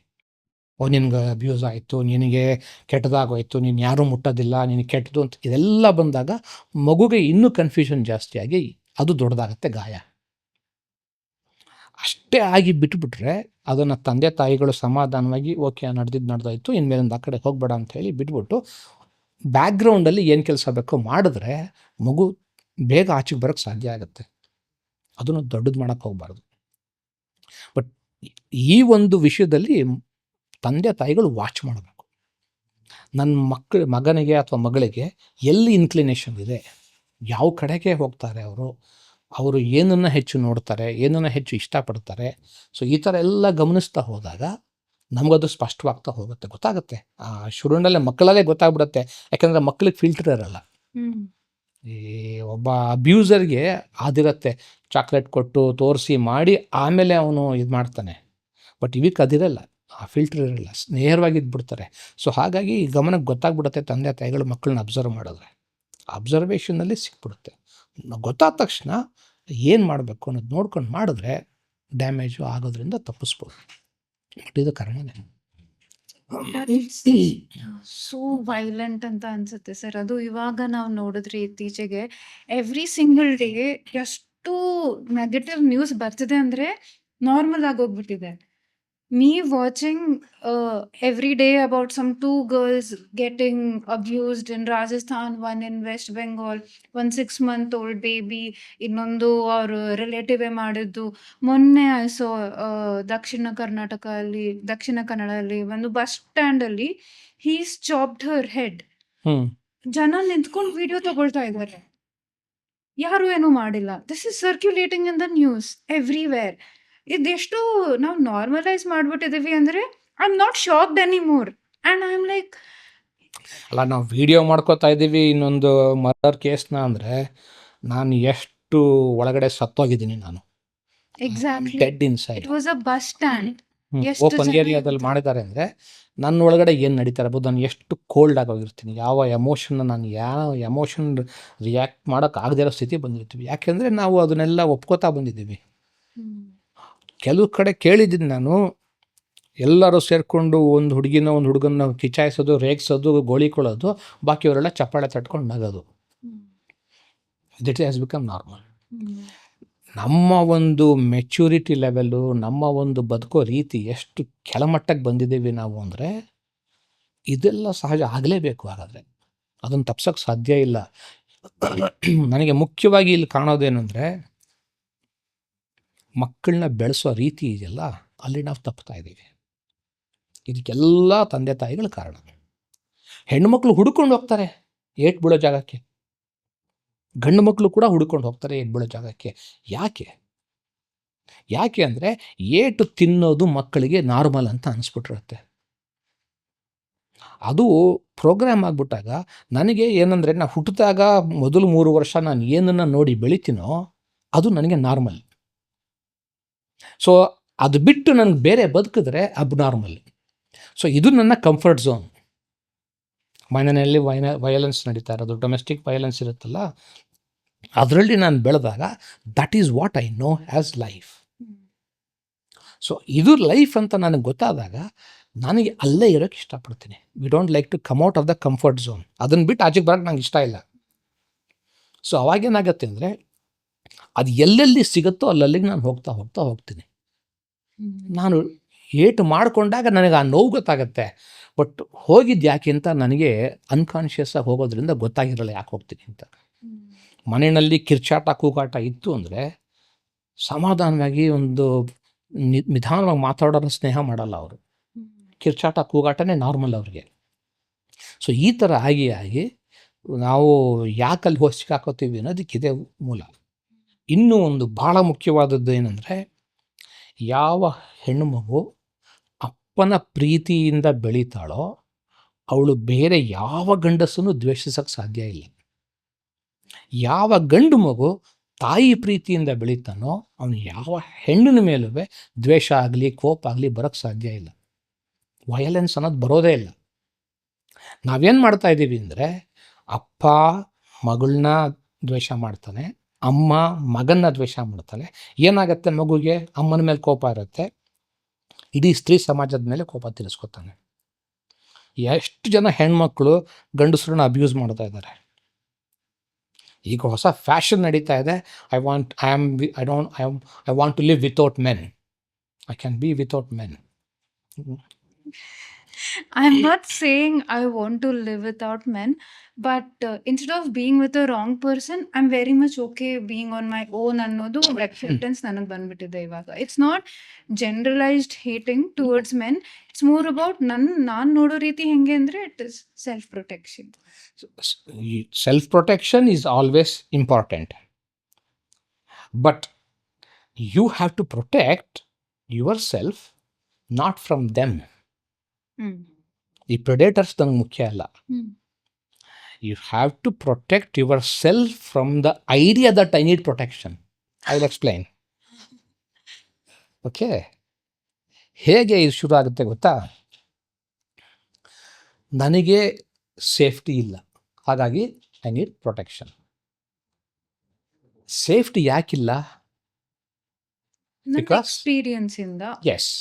ನಿನಗೆ ಅಬ್ಯೂಸ್ ಆಯಿತು, ನಿನಗೆ ಕೆಟ್ಟದಾಗೋಯ್ತು, ನೀನು ಯಾರೂ ಮುಟ್ಟೋದಿಲ್ಲ, ನಿನಗೆ ಕೆಟ್ಟದು ಅಂತ. ಇದೆಲ್ಲ ಬಂದಾಗ ಮಗುಗೆ ಇನ್ನೂ ಕನ್ಫ್ಯೂಷನ್ ಜಾಸ್ತಿಯಾಗಿ ಅದು ದೊಡ್ಡದಾಗತ್ತೆ ಗಾಯ. ಅಷ್ಟೇ ಆಗಿ ಬಿಟ್ಬಿಟ್ರೆ ಅದನ್ನು ತಂದೆ ತಾಯಿಗಳು ಸಮಾಧಾನವಾಗಿ ಓಕೆ ನಡೆದಾಯಿತು, ಇನ್ಮೇಲಿಂದ ಆ ಕಡೆ ಹೋಗಬೇಡ ಅಂತ ಹೇಳಿ ಬಿಟ್ಬಿಟ್ಟು ಬ್ಯಾಕ್ಗ್ರೌಂಡಲ್ಲಿ ಏನು ಕೆಲಸ ಬೇಕೋ ಮಾಡಿದ್ರೆ ಮಗು ಬೇಗ ಆಚೆಗೆ ಬರೋಕ್ಕೆ ಸಾಧ್ಯ ಆಗುತ್ತೆ. ಅದನ್ನು ದೊಡ್ಡದು ಮಾಡೋಕ್ಕೆ ಹೋಗಬಾರ್ದು. ಬಟ್ ಈ ಒಂದು ವಿಷಯದಲ್ಲಿ ತಂದೆ ತಾಯಿಗಳು ವಾಚ್ ಮಾಡಬೇಕು. ನನ್ನ ಮಗನಿಗೆ ಅಥವಾ ಮಗಳಿಗೆ ಎಲ್ಲಿ ಇನ್ಕ್ಲಿನೇಷನ್ ಇದೆ, ಯಾವ ಕಡೆಗೆ ಹೋಗ್ತಾರೆ ಅವರು ಏನನ್ನು ಹೆಚ್ಚು ನೋಡ್ತಾರೆ, ಏನನ್ನು ಹೆಚ್ಚು ಇಷ್ಟಪಡ್ತಾರೆ. ಸೊ ಈ ಥರ ಎಲ್ಲ ಗಮನಿಸ್ತಾ ಹೋದಾಗ ನಮಗದು ಸ್ಪಷ್ಟವಾಗ್ತಾ ಹೋಗುತ್ತೆ, ಗೊತ್ತಾಗುತ್ತೆ. ಶುರುವಿನಲ್ಲೇ ಮಕ್ಕಳಲ್ಲೇ ಗೊತ್ತಾಗ್ಬಿಡುತ್ತೆ. ಯಾಕಂದರೆ ಮಕ್ಕಳಿಗೆ ಫಿಲ್ಟರ್ ಇರಲ್ಲ. ಈ ಒಬ್ಬ ಅಬ್ಯೂಸರ್ಗೆ ಅದಿರುತ್ತೆ, ಚಾಕ್ಲೇಟ್ ಕೊಟ್ಟು ತೋರಿಸಿ ಮಾಡಿ ಆಮೇಲೆ ಅವನು ಇದು ಮಾಡ್ತಾನೆ. ಬಟ್ ಇವಕ್ಕೆ ಅದಿರಲ್ಲ, ಆ ಫಿಲ್ಟರ್ ಇರಲ್ಲ, ನೇರವಾಗಿ ಇದ್ಬಿಡ್ತಾರೆ. ಸೊ ಹಾಗಾಗಿ ಗಮನಕ್ಕೆ ಗೊತ್ತಾಗ್ಬಿಡುತ್ತೆ ತಂದೆ ತಾಯಿಗಳು ಮಕ್ಕಳನ್ನ ಅಬ್ಸರ್ವ್ ಮಾಡಿದ್ರೆ. ಅಬ್ಸರ್ವೇಷನಲ್ಲಿ ಸಿಕ್ಬಿಡುತ್ತೆ. ಗೊತ್ತಾದ ತಕ್ಷಣ ಏನು ಮಾಡಬೇಕು ಅನ್ನೋದು ನೋಡ್ಕೊಂಡು ಮಾಡಿದ್ರೆ ಡ್ಯಾಮೇಜು ಆಗೋದ್ರಿಂದ ತಪ್ಪಿಸ್ಬೋದು. ಬಟ್ ಇದು ಕರ್ಮನೇ. ಸೋ ವೈಲೆಂಟ್ ಅಂತ ಅನ್ಸುತ್ತೆ ಸರ್. ಅದು ಇವಾಗ ನಾವು ನೋಡಿದ್ರೆ ಇತ್ತೀಚೆಗೆ ಎವ್ರಿ ಸಿಂಗಲ್ ಡೇ ಎಷ್ಟು ನೆಗೆಟಿವ್ ನ್ಯೂಸ್ ಬರ್ತಿದೆ ಅಂದರೆ normal ಆಗೋಗ್ಬಿಟ್ಟಿದೆ. Me watching every day about some 2 girls getting abused in Rajasthan, one in West Bengal, one 6-month-old baby, ಇನ್ನೊಂದು ಅವ್ರ ರಿಲೇಟಿವೇ ಮಾಡಿದ್ದು. ಮೊನ್ನೆ ಐ ಸಾ ದಕ್ಷಿಣ ಕನ್ನಡದಲ್ಲಿ ಒಂದು ಬಸ್ ಸ್ಟ್ಯಾಂಡಲ್ಲಿ ಹೀಸ್ ಚಾಪ್ಡ್ ಹರ್ ಹೆಡ್. ಜನ ನಿಂತ್ಕೊಂಡು ವಿಡಿಯೋ ತಗೊಳ್ತಾ ಇದ್ದಾರೆ, ಯಾರು ಏನೂ ಮಾಡಿಲ್ಲ. This is circulating in the news everywhere. ಇದೆಷ್ಟು ನಾವು ನಾರ್ಮಲೈಸ್ ಮಾಡಿಬಿಟ್ಟಿದ್ದೀವಿ ಅಂದರೆ I am not shocked anymore and I am like, ಅಲ್ಲ ನಾವು ವಿಡಿಯೋ ಮಾಡ್ಕೋತಾ ಇದ್ದೀವಿ ಇನ್ನೊಂದು ಮರ್ಡರ್ ಕೇಸ್ನ ಅಂದರೆ ನಾನು ಎಷ್ಟು ಒಳಗಡೆ ಸತ್ತೋಗಿದ್ದೀನಿ. ನಾನು exactly dead inside. It was a bus stand. ಎಷ್ಟು ಓಪನ್ ಜನ ಏರಿಯಾದಲ್ಲಿ ಇದ್ರು? ಮಾಡಿದ್ದಾರೆ ಅಂದರೆ ನನ್ನ ಒಳಗಡೆ ಏನು ನಡೀತಾ ಇರ್ಬೋದು, ನಾನು ಎಷ್ಟು ಕೋಲ್ಡ್ ಆಗೋಗಿರ್ತೀನಿ, ಯಾವ ಎಮೋಷನ್ ರಿಯಾಕ್ಟ್ ಮಾಡೋಕ್ಕೆ ಆಗದೇ ಇರೋ ಸ್ಥಿತಿ ಬಂದಿರ್ತೀವಿ. ಯಾಕೆಂದರೆ ನಾವು ಅದನ್ನೆಲ್ಲ ಒಪ್ಕೋತಾ ಬಂದಿದ್ದೀವಿ. ಕೆಲವು ಕಡೆ ಕೇಳಿದ್ದೀನಿ ನಾನು, ಎಲ್ಲರೂ ಸೇರಿಕೊಂಡು ಒಂದು ಹುಡುಗನ ಕಿಚಾಯಿಸೋದು, ರೇಗಿಸೋದು, ಗೋಳಿಕೊಳ್ಳೋದು, ಬಾಕಿಯವರೆಲ್ಲ ಚಪ್ಪಾಳೆ ತಟ್ಕೊಂಡು ನಗೋದು. This has become normal. ನಮ್ಮ ಒಂದು ಮೆಚ್ಯೂರಿಟಿ ಲೆವೆಲ್ಲು, ನಮ್ಮ ಒಂದು ಬದುಕೋ ರೀತಿ ಎಷ್ಟು ಕೆಳಮಟ್ಟಕ್ಕೆ ಬಂದಿದ್ದೀವಿ ನಾವು ಅಂದರೆ ಇದೆಲ್ಲ ಸಹಜ ಆಗಲೇಬೇಕು. ಹಾಗಾದರೆ ಅದನ್ನು ತಪ್ಸೋಕ್ಕೆ ಸಾಧ್ಯ ಇಲ್ಲ. ನನಗೆ ಮುಖ್ಯವಾಗಿ ಇಲ್ಲಿ ಕಾಣೋದೇನೆಂದರೆ ಮಕ್ಕಳನ್ನ ಬೆಳೆಸೋ ರೀತಿ ಇದೆಯಲ್ಲ ಅಲ್ಲಿ ನಾವು ತಪ್ತಾ ಇದ್ದೀವಿ. ಇದಕ್ಕೆಲ್ಲ ತಂದೆ ತಾಯಿಗಳ ಕಾರಣ. ಹೆಣ್ಣುಮಕ್ಳು ಹುಡ್ಕೊಂಡು ಹೋಗ್ತಾರೆ ಏಟ್ ಬೀಳೋ ಜಾಗಕ್ಕೆ, ಗಂಡು ಮಕ್ಕಳು ಕೂಡ ಹುಡ್ಕೊಂಡು ಹೋಗ್ತಾರೆ ಏಟ್ ಬೀಳೋ ಜಾಗಕ್ಕೆ. ಯಾಕೆ ಅಂದರೆ ಏಟು ತಿನ್ನೋದು ಮಕ್ಕಳಿಗೆ ನಾರ್ಮಲ್ ಅಂತ ಅನಿಸ್ಬಿಟ್ಟಿರುತ್ತೆ. ಅದು ಪ್ರೋಗ್ರಾಮ್ ಆಗಿಬಿಟ್ಟಾಗ ನನಗೆ ಏನಂದರೆ, ನಾನು ಹುಟ್ಟಿದಾಗ ಮೊದಲು 3 ವರ್ಷ ನಾನು ಏನನ್ನು ನೋಡಿ ಬೆಳಿತೀನೋ ಅದು ನನಗೆ ನಾರ್ಮಲ್. ಸೊ ಅದು ಬಿಟ್ಟು ನನಗೆ ಬೇರೆ ಬದುಕಿದ್ರೆ ಅಬ್ನಾರ್ಮಲ್. ಸೊ ಇದು ನನ್ನ ಕಂಫರ್ಟ್ ಝೋನ್. ಮನೆಯಲ್ಲಿ ವಯಲೆನ್ಸ್ ನಡೀತಾ ಇರೋದು, ಡೊಮೆಸ್ಟಿಕ್ ವಯಲೆನ್ಸ್ ಇರುತ್ತಲ್ಲ, ಅದರಲ್ಲಿ ನಾನು ಬೆಳೆದಾಗ that is what I know as life. So ಇದು ಲೈಫ್ ಅಂತ ನನಗೆ ಗೊತ್ತಾದಾಗ ನನಗೆ ಅಲ್ಲೇ ಇರೋಕ್ಕೆ ಇಷ್ಟಪಡ್ತೀನಿ. We don't like to come out of the comfort zone. ಅದನ್ನು ಬಿಟ್ಟು ಆಚೆಗೆ ಬರೋಕ್ಕೆ ನಂಗೆ ಇಷ್ಟ ಇಲ್ಲ. ಸೊ ಅವಾಗೇನಾಗತ್ತೆ ಅಂದರೆ, ಅದು ಎಲ್ಲೆಲ್ಲಿ ಸಿಗುತ್ತೋ ಅಲ್ಲಲ್ಲಿಗೆ ನಾನು ಹೋಗ್ತೀನಿ. ನಾನು ಏಟು ಮಾಡಿಕೊಂಡಾಗ ನನಗೆ ಆ ನೋವು ಗೊತ್ತಾಗತ್ತೆ. ಬಟ್ ಹೋಗಿದ್ದು ಯಾಕೆ ಅಂತ ನನಗೆ ಅನ್ಕಾನ್ಷಿಯಸ್ಸಾಗಿ ಹೋಗೋದ್ರಿಂದ ಗೊತ್ತಾಗಿರಲ್ಲ ಯಾಕೆ ಹೋಗ್ತೀನಿ ಅಂತ. ಮನೆಯಲ್ಲಿ ಕಿರ್ಚಾಟ ಕೂಗಾಟ ಇತ್ತು ಅಂದರೆ ಸಮಾಧಾನವಾಗಿ ಒಂದು ನಿಧಾನವಾಗಿ ಮಾತಾಡೋರ ಸ್ನೇಹ ಮಾಡಲ್ಲ ಅವರು. ಕಿರ್ಚಾಟ ಕೂಗಾಟನೇ ನಾರ್ಮಲ್ ಅವ್ರಿಗೆ. ಸೊ ಈ ಥರ ಆಗಿ ನಾವು ಯಾಕಲ್ಲಿ ಹೋಗಿ ಸಿಕ್ಕಾಕೋತೀವಿ ಅನ್ನೋದಕ್ಕಿದೆ ಮೂಲ. ಇನ್ನೂ ಒಂದು ಭಾಳ ಮುಖ್ಯವಾದದ್ದು ಏನಂದರೆ, ಯಾವ ಹೆಣ್ಣು ಮಗು ಅಪ್ಪನ ಪ್ರೀತಿಯಿಂದ ಬೆಳೀತಾಳೋ ಅವಳು ಬೇರೆ ಯಾವ ಗಂಡಸನ್ನು ದ್ವೇಷಿಸೋಕ್ಕೆ ಸಾಧ್ಯ ಇಲ್ಲ. ಯಾವ ಗಂಡು ಮಗು ತಾಯಿ ಪ್ರೀತಿಯಿಂದ ಬೆಳೀತಾನೋ ಅವನು ಯಾವ ಹೆಣ್ಣಿನ ಮೇಲೂ ದ್ವೇಷ ಆಗಲಿ ಕೋಪ ಆಗಲಿ ಬರೋಕ್ಕೆ ಸಾಧ್ಯ ಇಲ್ಲ. ವಯಲೆನ್ಸ್ ಅನ್ನೋದು ಬರೋದೇ ಇಲ್ಲ. ನಾವೇನು ಮಾಡ್ತಾ ಇದ್ದೀವಿ ಅಂದರೆ, ಅಪ್ಪ ಮಗಳನ್ನ ದ್ವೇಷ ಮಾಡ್ತಾನೆ, ಅಮ್ಮ ಮಗನ್ನ ದ್ವೇಷ ಮಾಡ್ತಾನೆ. ಏನಾಗುತ್ತೆ, ಮಗುಗೆ ಅಮ್ಮನ ಮೇಲೆ ಕೋಪ ಇರುತ್ತೆ, ಇಡೀ ಸ್ತ್ರೀ ಸಮಾಜದ ಮೇಲೆ ಕೋಪ ತೀರಿಸ್ಕೊತಾನೆ. ಎಷ್ಟು ಜನ ಹೆಣ್ಮಕ್ಳು ಗಂಡಸರನ್ನ ಅಬ್ಯೂಸ್ ಮಾಡ್ತಾ ಇದ್ದಾರೆ. ಈಗ ಹೊಸ ಫ್ಯಾಷನ್ ನಡೀತಾ ಇದೆ, I want to live without men, I can be without men. I'm not saying I want to live without men, but instead of being with a wrong person, I'm very much okay being on my own ಅನ್ನೋದು acceptance ನನಗೆ ಬಂದ್ಬಿಟ್ಟಿದೆ ಇವಾಗ. It's not generalized hating towards men. It's more about ನಾನು ನೋಡೋ ರೀತಿ ಹೆಂಗೆ ಅಂದರೆ, it is self protection. Self protection is always important, but you have to protect yourself not from them. ಈ ಪ್ರೆಡೇಟರ್ಸ್ ನಂಗೆ ಮುಖ್ಯ ಅಲ್ಲ. You have to protect yourself from the idea that I need protection. I will explain. Okay, ಹೇಗೆ ಇದು ಶುರು ಆಗುತ್ತೆ ಗೊತ್ತಾ? ನನಗೆ ಸೇಫ್ಟಿ ಇಲ್ಲ, ಹಾಗಾಗಿ ಐ ನೀಡ್ ಪ್ರೊಟೆಕ್ಷನ್. ಸೇಫ್ಟಿ ಯಾಕಿಲ್ಲ? ಬಿಕಾಸ್ ಎಕ್ಸ್ಪೀರಿಯನ್ಸಿಂದ. ಎಸ್,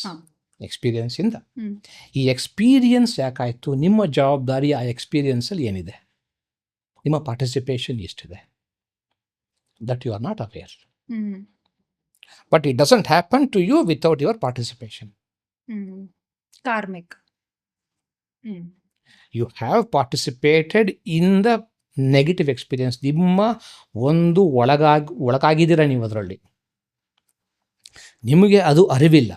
ಎಕ್ಸ್ಪೀರಿಯನ್ಸಿಂದ. ಈ ಎಕ್ಸ್ಪೀರಿಯನ್ಸ್ ಯಾಕಾಯಿತು? ನಿಮ್ಮ ಜವಾಬ್ದಾರಿ ಆ ಎಕ್ಸ್ಪೀರಿಯನ್ಸಲ್ಲಿ ಏನಿದೆ, ನಿಮ್ಮ ಪಾರ್ಟಿಸಿಪೇಷನ್ ಎಷ್ಟಿದೆ, that you are not aware. But it doesn't happen to you without your participation. Karmic. You have participated in the negative experience. ನಿಮ್ಮ ಒಂದು ಒಳಗಾಗಿದ್ದೀರ ನೀವು ಅದರಲ್ಲಿ, ನಿಮಗೆ ಅದು ಅರಿವಿಲ್ಲ.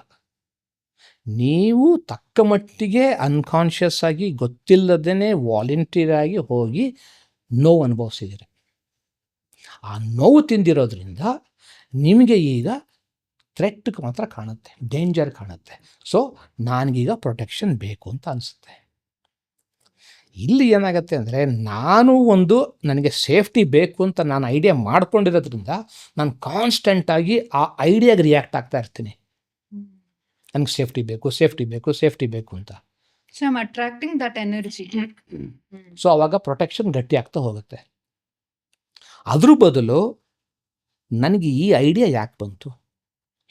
ನೀವು ತಕ್ಕ ಮಟ್ಟಿಗೆ ಅನ್ಕಾನ್ಷಿಯಸ್ ಆಗಿ ಗೊತ್ತಿಲ್ಲದೇ ವಾಲಂಟಿಯರ್ ಆಗಿ ಹೋಗಿ ನೋವು ಅನುಭವಿಸಿದ್ದೀರಿ. ಆ ನೋವು ತಿಂದಿರೋದ್ರಿಂದ ನಿಮಗೆ ಈಗ ಥ್ರೆಟ್ ಮಾತ್ರ ಕಾಣುತ್ತೆ, ಡೇಂಜರ್ ಕಾಣುತ್ತೆ. ಸೊ ನನಗೀಗ ಪ್ರೊಟೆಕ್ಷನ್ ಬೇಕು ಅಂತ ಅನಿಸುತ್ತೆ. ಇಲ್ಲಿ ಏನಾಗುತ್ತೆ ಅಂದರೆ, ನನಗೆ ಸೇಫ್ಟಿ ಬೇಕು ಅಂತ ನಾನು ಐಡಿಯಾ ಮಾಡ್ಕೊಂಡಿರೋದ್ರಿಂದ ನಾನು ಕಾನ್ಸ್ಟೆಂಟಾಗಿ ಆ ಐಡಿಯಾಗೆ ರಿಯಾಕ್ಟ್ ಆಗ್ತಾ ಇರ್ತೀನಿ. ನನಗೆ ಸೇಫ್ಟಿ ಬೇಕು ಅಂತ. So I'm attracting that energy. So ಆವಾಗ ಪ್ರೊಟೆಕ್ಷನ್ ಗಟ್ಟಿ ಆಗ್ತಾ ಹೋಗುತ್ತೆ. ಅದ್ರ ಬದಲು ನನಗೆ ಈ ಐಡಿಯಾ ಯಾಕೆ ಬಂತು,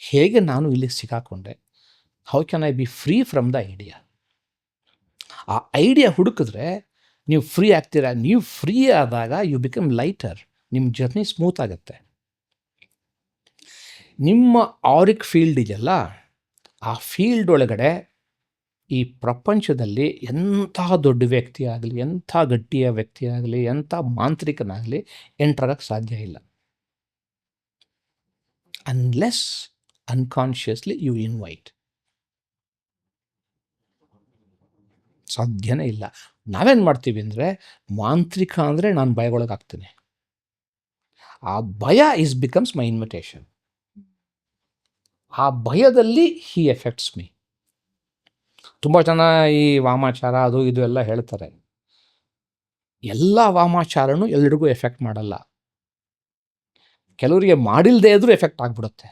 ಹೇಗೆ ನಾನು ಇಲ್ಲಿ ಸಿಕ್ಕಾಕೊಂಡೆ, how can I be free from the idea? ಆ ಐಡಿಯಾ ಹುಡುಕಿದ್ರೆ ನೀವು ಫ್ರೀ ಆಗ್ತೀರಾ. ನೀವು ಫ್ರೀ ಆದಾಗ ಯು ಬಿಕಮ್ ಲೈಟರ್, ನಿಮ್ಮ ಜರ್ನಿ ಸ್ಮೂತ್ ಆಗುತ್ತೆ. ನಿಮ್ಮ ಆರಿಕ್ ಫೀಲ್ಡ್ ಇದೆಯಲ್ಲ, ಆ ಫೀಲ್ಡ್ ಒಳಗಡೆ ಈ ಪ್ರಪಂಚದಲ್ಲಿ ಎಂಥ ದೊಡ್ಡ ವ್ಯಕ್ತಿ ಆಗಲಿ, ಎಂಥ ಗಟ್ಟಿಯ ವ್ಯಕ್ತಿ ಆಗಲಿ, ಎಂಥ ಮಾಂತ್ರಿಕನಾಗಲಿ ಎಂಟ್ರಾಗಕ್ಕೆ ಸಾಧ್ಯ ಇಲ್ಲ, ಅನ್ಲೆಸ್ ಅನ್ಕಾನ್ಷಿಯಸ್ಲಿ ಯು ಇನ್ವೈಟ್. ಸಾಧ್ಯನೇ ಇಲ್ಲ. ನಾವೇನು ಮಾಡ್ತೀವಿ ಅಂದರೆ, ಮಾಂತ್ರಿಕ ಅಂದರೆ ನಾನು ಭಯಗೊಳಗಾಗ್ತೀನಿ. ಆ ಭಯ ಬಿಕಮ್ಸ್ ಮೈ ಇನ್ವಿಟೇಷನ್. ಆ ಭಯದಲ್ಲಿ ಹಿ ಎಫೆಕ್ಟ್ಸ್ ಮೀ. ತುಂಬ ಜನ ಈ ವಾಮಾಚಾರ ಅದು ಇದು ಎಲ್ಲ ಹೇಳ್ತಾರೆ. ಎಲ್ಲ ವಾಮಾಚಾರನೂ ಎಲ್ರಿಗೂ ಎಫೆಕ್ಟ್ ಮಾಡಲ್ಲ. ಕೆಲವರಿಗೆ ಮಾಡಿಲ್ಲದೆ ಇದ್ರೂ ಎಫೆಕ್ಟ್ ಆಗಿಬಿಡುತ್ತೆ.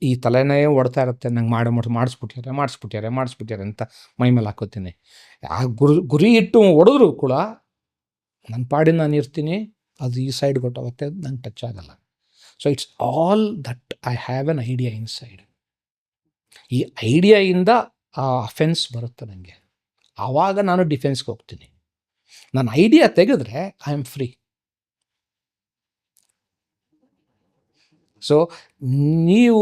ಈ ತಲೆನೇ ಓಡ್ತಾ ಇರುತ್ತೆ, ನಂಗೆ ಮಾಡಿಸ್ಬಿಟ್ಟಾರೆ ಅಂತ ಮೈ ಮೇಲೆ ಹಾಕೋತೀನಿ. ಆ ಗುರಿ ಇಟ್ಟು ಹೊಡೆದ್ರು ಕೂಡ ನನ್ನ ಪಾಡಿನ ನಾನು ಇರ್ತೀನಿ, ಅದು ಈ ಸೈಡ್ ಹೊಟ್ಟೋಗುತ್ತೆ, ನಂಗೆ ಟಚ್ ಆಗಲ್ಲ. So it's all that I have an idea inside. ಈ ಐಡಿಯಾಯಿಂದ ಆ ಅಫೆನ್ಸ್ ಬರುತ್ತೆ ನನಗೆ. ಆವಾಗ ನಾನು ಡಿಫೆನ್ಸ್ಗೆ ಹೋಗ್ತೀನಿ. ನಾನು ಐಡಿಯಾ ತೆಗೆದ್ರೆ ಐ ಆಮ್ ಫ್ರೀ. ಸೊ ನೀವು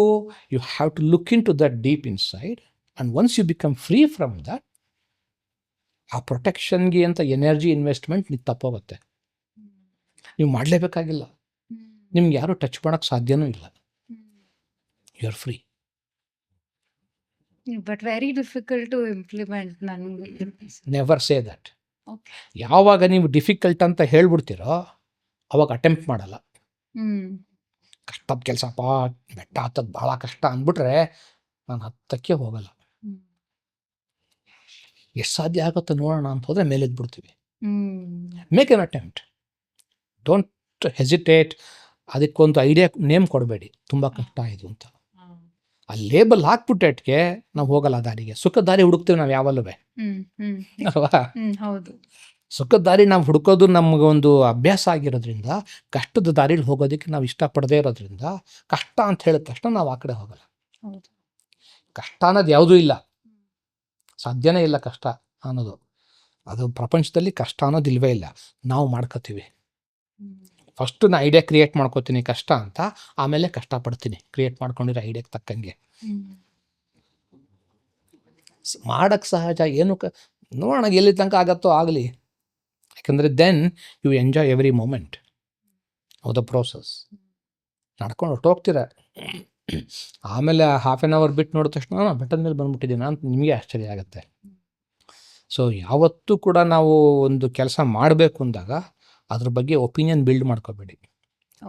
you have to look into that deep inside, and once you become free from that, ಆ ಪ್ರೊಟೆಕ್ಷನ್ಗೆ ಅಂತ ಎನರ್ಜಿ ಇನ್ವೆಸ್ಟ್ಮೆಂಟ್ ನೀವು ತಪ್ಪೋಗುತ್ತೆ. ನೀವು ಮಾಡಲೇಬೇಕಾಗಿಲ್ಲ. ನಿಮ್ಗೆ ಯಾರೂ ಟಚ್ ಮಾಡೋಕ್ಕೆ ಸಾಧ್ಯನೂ ಇಲ್ಲ. You are free. But very difficult to implement. ನನಗೆ ನೆವರ್ ಸೇ ದಟ್. ಓಕೆ. ಯಾವಾಗ ನೀವು ಡಿಫಿಕಲ್ಟ್ ಅಂತ ಹೇಳ್ಬಿಡ್ತೀರೋ ಅವಾಗ ಅಟೆಂಪ್ಟ್ ಮಾಡಲ್ಲ. ಕಷ್ಟದ ಕೆಲಸಪ್ಪ, ಬೆಟ್ಟ ಹತ್ತೋದು ಭಾಳ ಕಷ್ಟ ಅಂದ್ಬಿಟ್ರೆ ನಾನು ಹತ್ತಕ್ಕೆ ಹೋಗಲ್ಲ. ಎಷ್ಟು ಸಾಧ್ಯ ಆಗುತ್ತೋ ನೋಡೋಣ ಅಂತ ಹೋದರೆ ಮೇಲೆ ಎದ್ಬಿಡ್ತೀವಿ. Make an attempt, don't hesitate. ಅದಕ್ಕೊಂದು ಐಡಿಯಾ ನೇಮ್ ಕೊಡಬೇಡಿ, ತುಂಬ ಕಷ್ಟ ಇದು ಅಂತ. ಆ ಲೇಬಲ್ ಹಾಕ್ಬಿಟ್ಟೆಟ್ಗೆ ನಾವು ಹೋಗಲ್ಲ ದಾರಿಗೆ. ಸುಖದ ದಾರಿ ಹುಡುಕ್ತೀವಿ ನಾವು ಯಾವಲ್ಲೂ ಅಲ್ವಾ? ಹೌದು. ಸುಖದ ದಾರಿ ನಾವು ಹುಡುಕೋದು ನಮಗೊಂದು ಅಭ್ಯಾಸ ಆಗಿರೋದ್ರಿಂದ, ಕಷ್ಟದ ದಾರಿಲಿ ಹೋಗೋದಕ್ಕೆ ನಾವು ಇಷ್ಟಪಡದೇ ಇರೋದ್ರಿಂದ, ಕಷ್ಟ ಅಂತ ಹೇಳಿದ ತಕ್ಷಣ ನಾವು ಆ ಕಡೆ ಹೋಗಲ್ಲ. ಹೌದು. ಕಷ್ಟ ಅನ್ನೋದು ಯಾವುದೂ ಇಲ್ಲ, ಸಾಧ್ಯನೇ ಇಲ್ಲ ಕಷ್ಟ ಅನ್ನೋದು. ಅದು ಪ್ರಪಂಚದಲ್ಲಿ ಕಷ್ಟ ಅನ್ನೋದು ಇಲ್ವೇ ಇಲ್ಲ, ನಾವು ಮಾಡ್ಕೋತೀವಿ. ಫಸ್ಟು ನಾನು ಐಡಿಯಾ ಕ್ರಿಯೇಟ್ ಮಾಡ್ಕೋತೀನಿ ಕಷ್ಟ ಅಂತ, ಆಮೇಲೆ ಕಷ್ಟಪಡ್ತೀನಿ ಕ್ರಿಯೇಟ್ ಮಾಡ್ಕೊಂಡಿರೋ ಐಡಿಯಾಕ್ಕೆ ತಕ್ಕಂಗೆ. ಮಾಡೋಕ್ಕೆ ಸಹಜ, ಏನು ನೋಡೋಣ ಎಲ್ಲಿ ತನಕ ಆಗತ್ತೋ ಆಗಲಿ. ಯಾಕಂದರೆ then you enjoy every moment of the process. ನಡ್ಕೊಂಡು ಹೊರಟೋಗ್ತೀರ, ಆಮೇಲೆ ಹಾಫ್ ಆನ್ ಅವರ್ ಬಿಟ್ಟು ನೋಡಿದ ತಕ್ಷಣ ನಾನು ಬೆಟ್ಟದ ಮೇಲೆ ಬಂದ್ಬಿಟ್ಟಿದ್ದೀನಿ ಅಂತ ನಿಮಗೆ ಆಶ್ಚರ್ಯ ಆಗುತ್ತೆ. ಸೊ ಯಾವತ್ತೂ ಕೂಡ ನಾವು ಒಂದು ಕೆಲಸ ಮಾಡಬೇಕು ಅಂದಾಗ ಅದ್ರ ಬಗ್ಗೆ ಒಪಿನಿಯನ್ ಬಿಲ್ಡ್ ಮಾಡ್ಕೋಬೇಡಿ.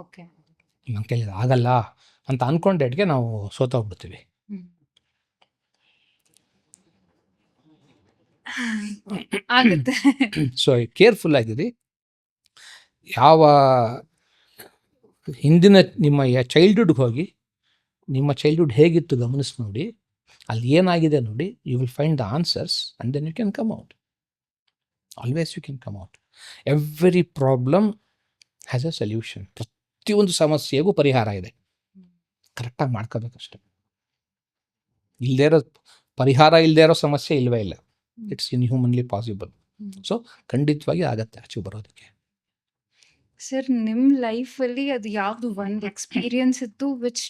ಓಕೆ. ನಮ್ಮ ಕೈಲಿ ಆಗಲ್ಲ ಅಂತ ಅಂದ್ಕೊಂಡೇಟ್ಗೆ ನಾವು ಸೋತೋಗ್ಬಿಡ್ತೀವಿ. ಆಗುತ್ತೆ. ಸೊ ಕೇರ್ಫುಲ್ ಆಗಿರಿ. ಯಾವ ಹಿಂದಿನ ನಿಮ್ಮ ಚೈಲ್ಡ್ಹುಡ್ಗೆ ಹೋಗಿ ನಿಮ್ಮ ಚೈಲ್ಡ್ಹುಡ್ ಹೇಗಿತ್ತು ಗಮನಿಸಿ ನೋಡಿ, ಅಲ್ಲಿ ಏನಾಗಿದೆ ನೋಡಿ. You will find the answers and then you can come out. Always you can come out. Every problem has a solution. ಪ್ರತಿಯೊಂದು ಸಮಸ್ಯೆಗೂ ಪರಿಹಾರ ಇದೆ, ಕರೆಕ್ಟಾಗಿ ಮಾಡ್ಕೋಬೇಕಷ್ಟೆ. ಇಲ್ಲದೇ ಇರೋ ಪರಿಹಾರ, ಇಲ್ಲದೇ ಇರೋ ಸಮಸ್ಯೆ ಇಲ್ಲವೇ ಇಲ್ಲ. It's ಇನ್ಹ್ಯೂಮನ್ಲಿ possible. ಸೊ ಖಂಡಿತವಾಗಿ ಆಗತ್ತೆ ಆಚೆ ಬರೋದಕ್ಕೆ. ಸರ್, ನಿಮ್ಮ ಲೈಫಲ್ಲಿ ಅದು ಯಾವುದು ಒಂದು ಎಕ್ಸ್ಪೀರಿಯನ್ಸ್ ಇತ್ತು which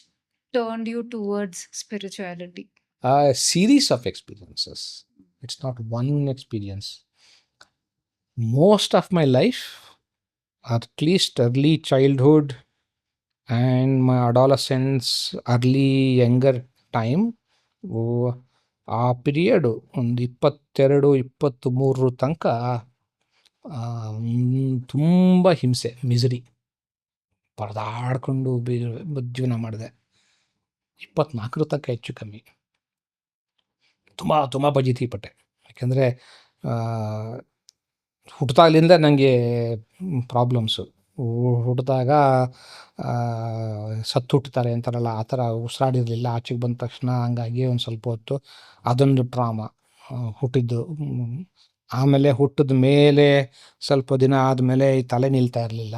turned you towards spirituality? Series of experiences. It's not one experience. Most of my life, at least early childhood and my adolescence, early younger time, ಆ ಪೀರಿಯಡು ಒಂದು 22-23 ತನಕ ತುಂಬ ಹಿಂಸೆ, ಮಿಸರಿ, ಪರದಾಡ್ಕೊಂಡು ಜೀವನ ಮಾಡಿದೆ. 24 ತನಕ ಹೆಚ್ಚು ಕಮ್ಮಿ ತುಂಬ ಫಜೀತಿ ಪಟ್ಟೆ. ಯಾಕೆಂದರೆ ಹುಟ್ಟಿದಾಗಲಿಂದ ನನಗೆ ಪ್ರಾಬ್ಲಮ್ಸು. ಹುಟ್ಟಿದಾಗ ಸತ್ತು ಹುಟ್ಟುತ್ತಾರೆ ಅಂತಾರಲ್ಲ, ಆ ಥರ ಉಸಿರಾಡಿರಲಿಲ್ಲ. ಆಚೆಗೆ ಬಂದ ತಕ್ಷಣ ಹಂಗಾಗಿ ಒಂದು ಸ್ವಲ್ಪ ಹೊತ್ತು ಅದೊಂದು ಟ್ರಾಮಾ ಹುಟ್ಟಿದ್ದು. ಆಮೇಲೆ ಹುಟ್ಟಿದ ಮೇಲೆ ಸ್ವಲ್ಪ ದಿನ ಆದಮೇಲೆ ಈ ತಲೆ ನಿಲ್ತಾ ಇರಲಿಲ್ಲ,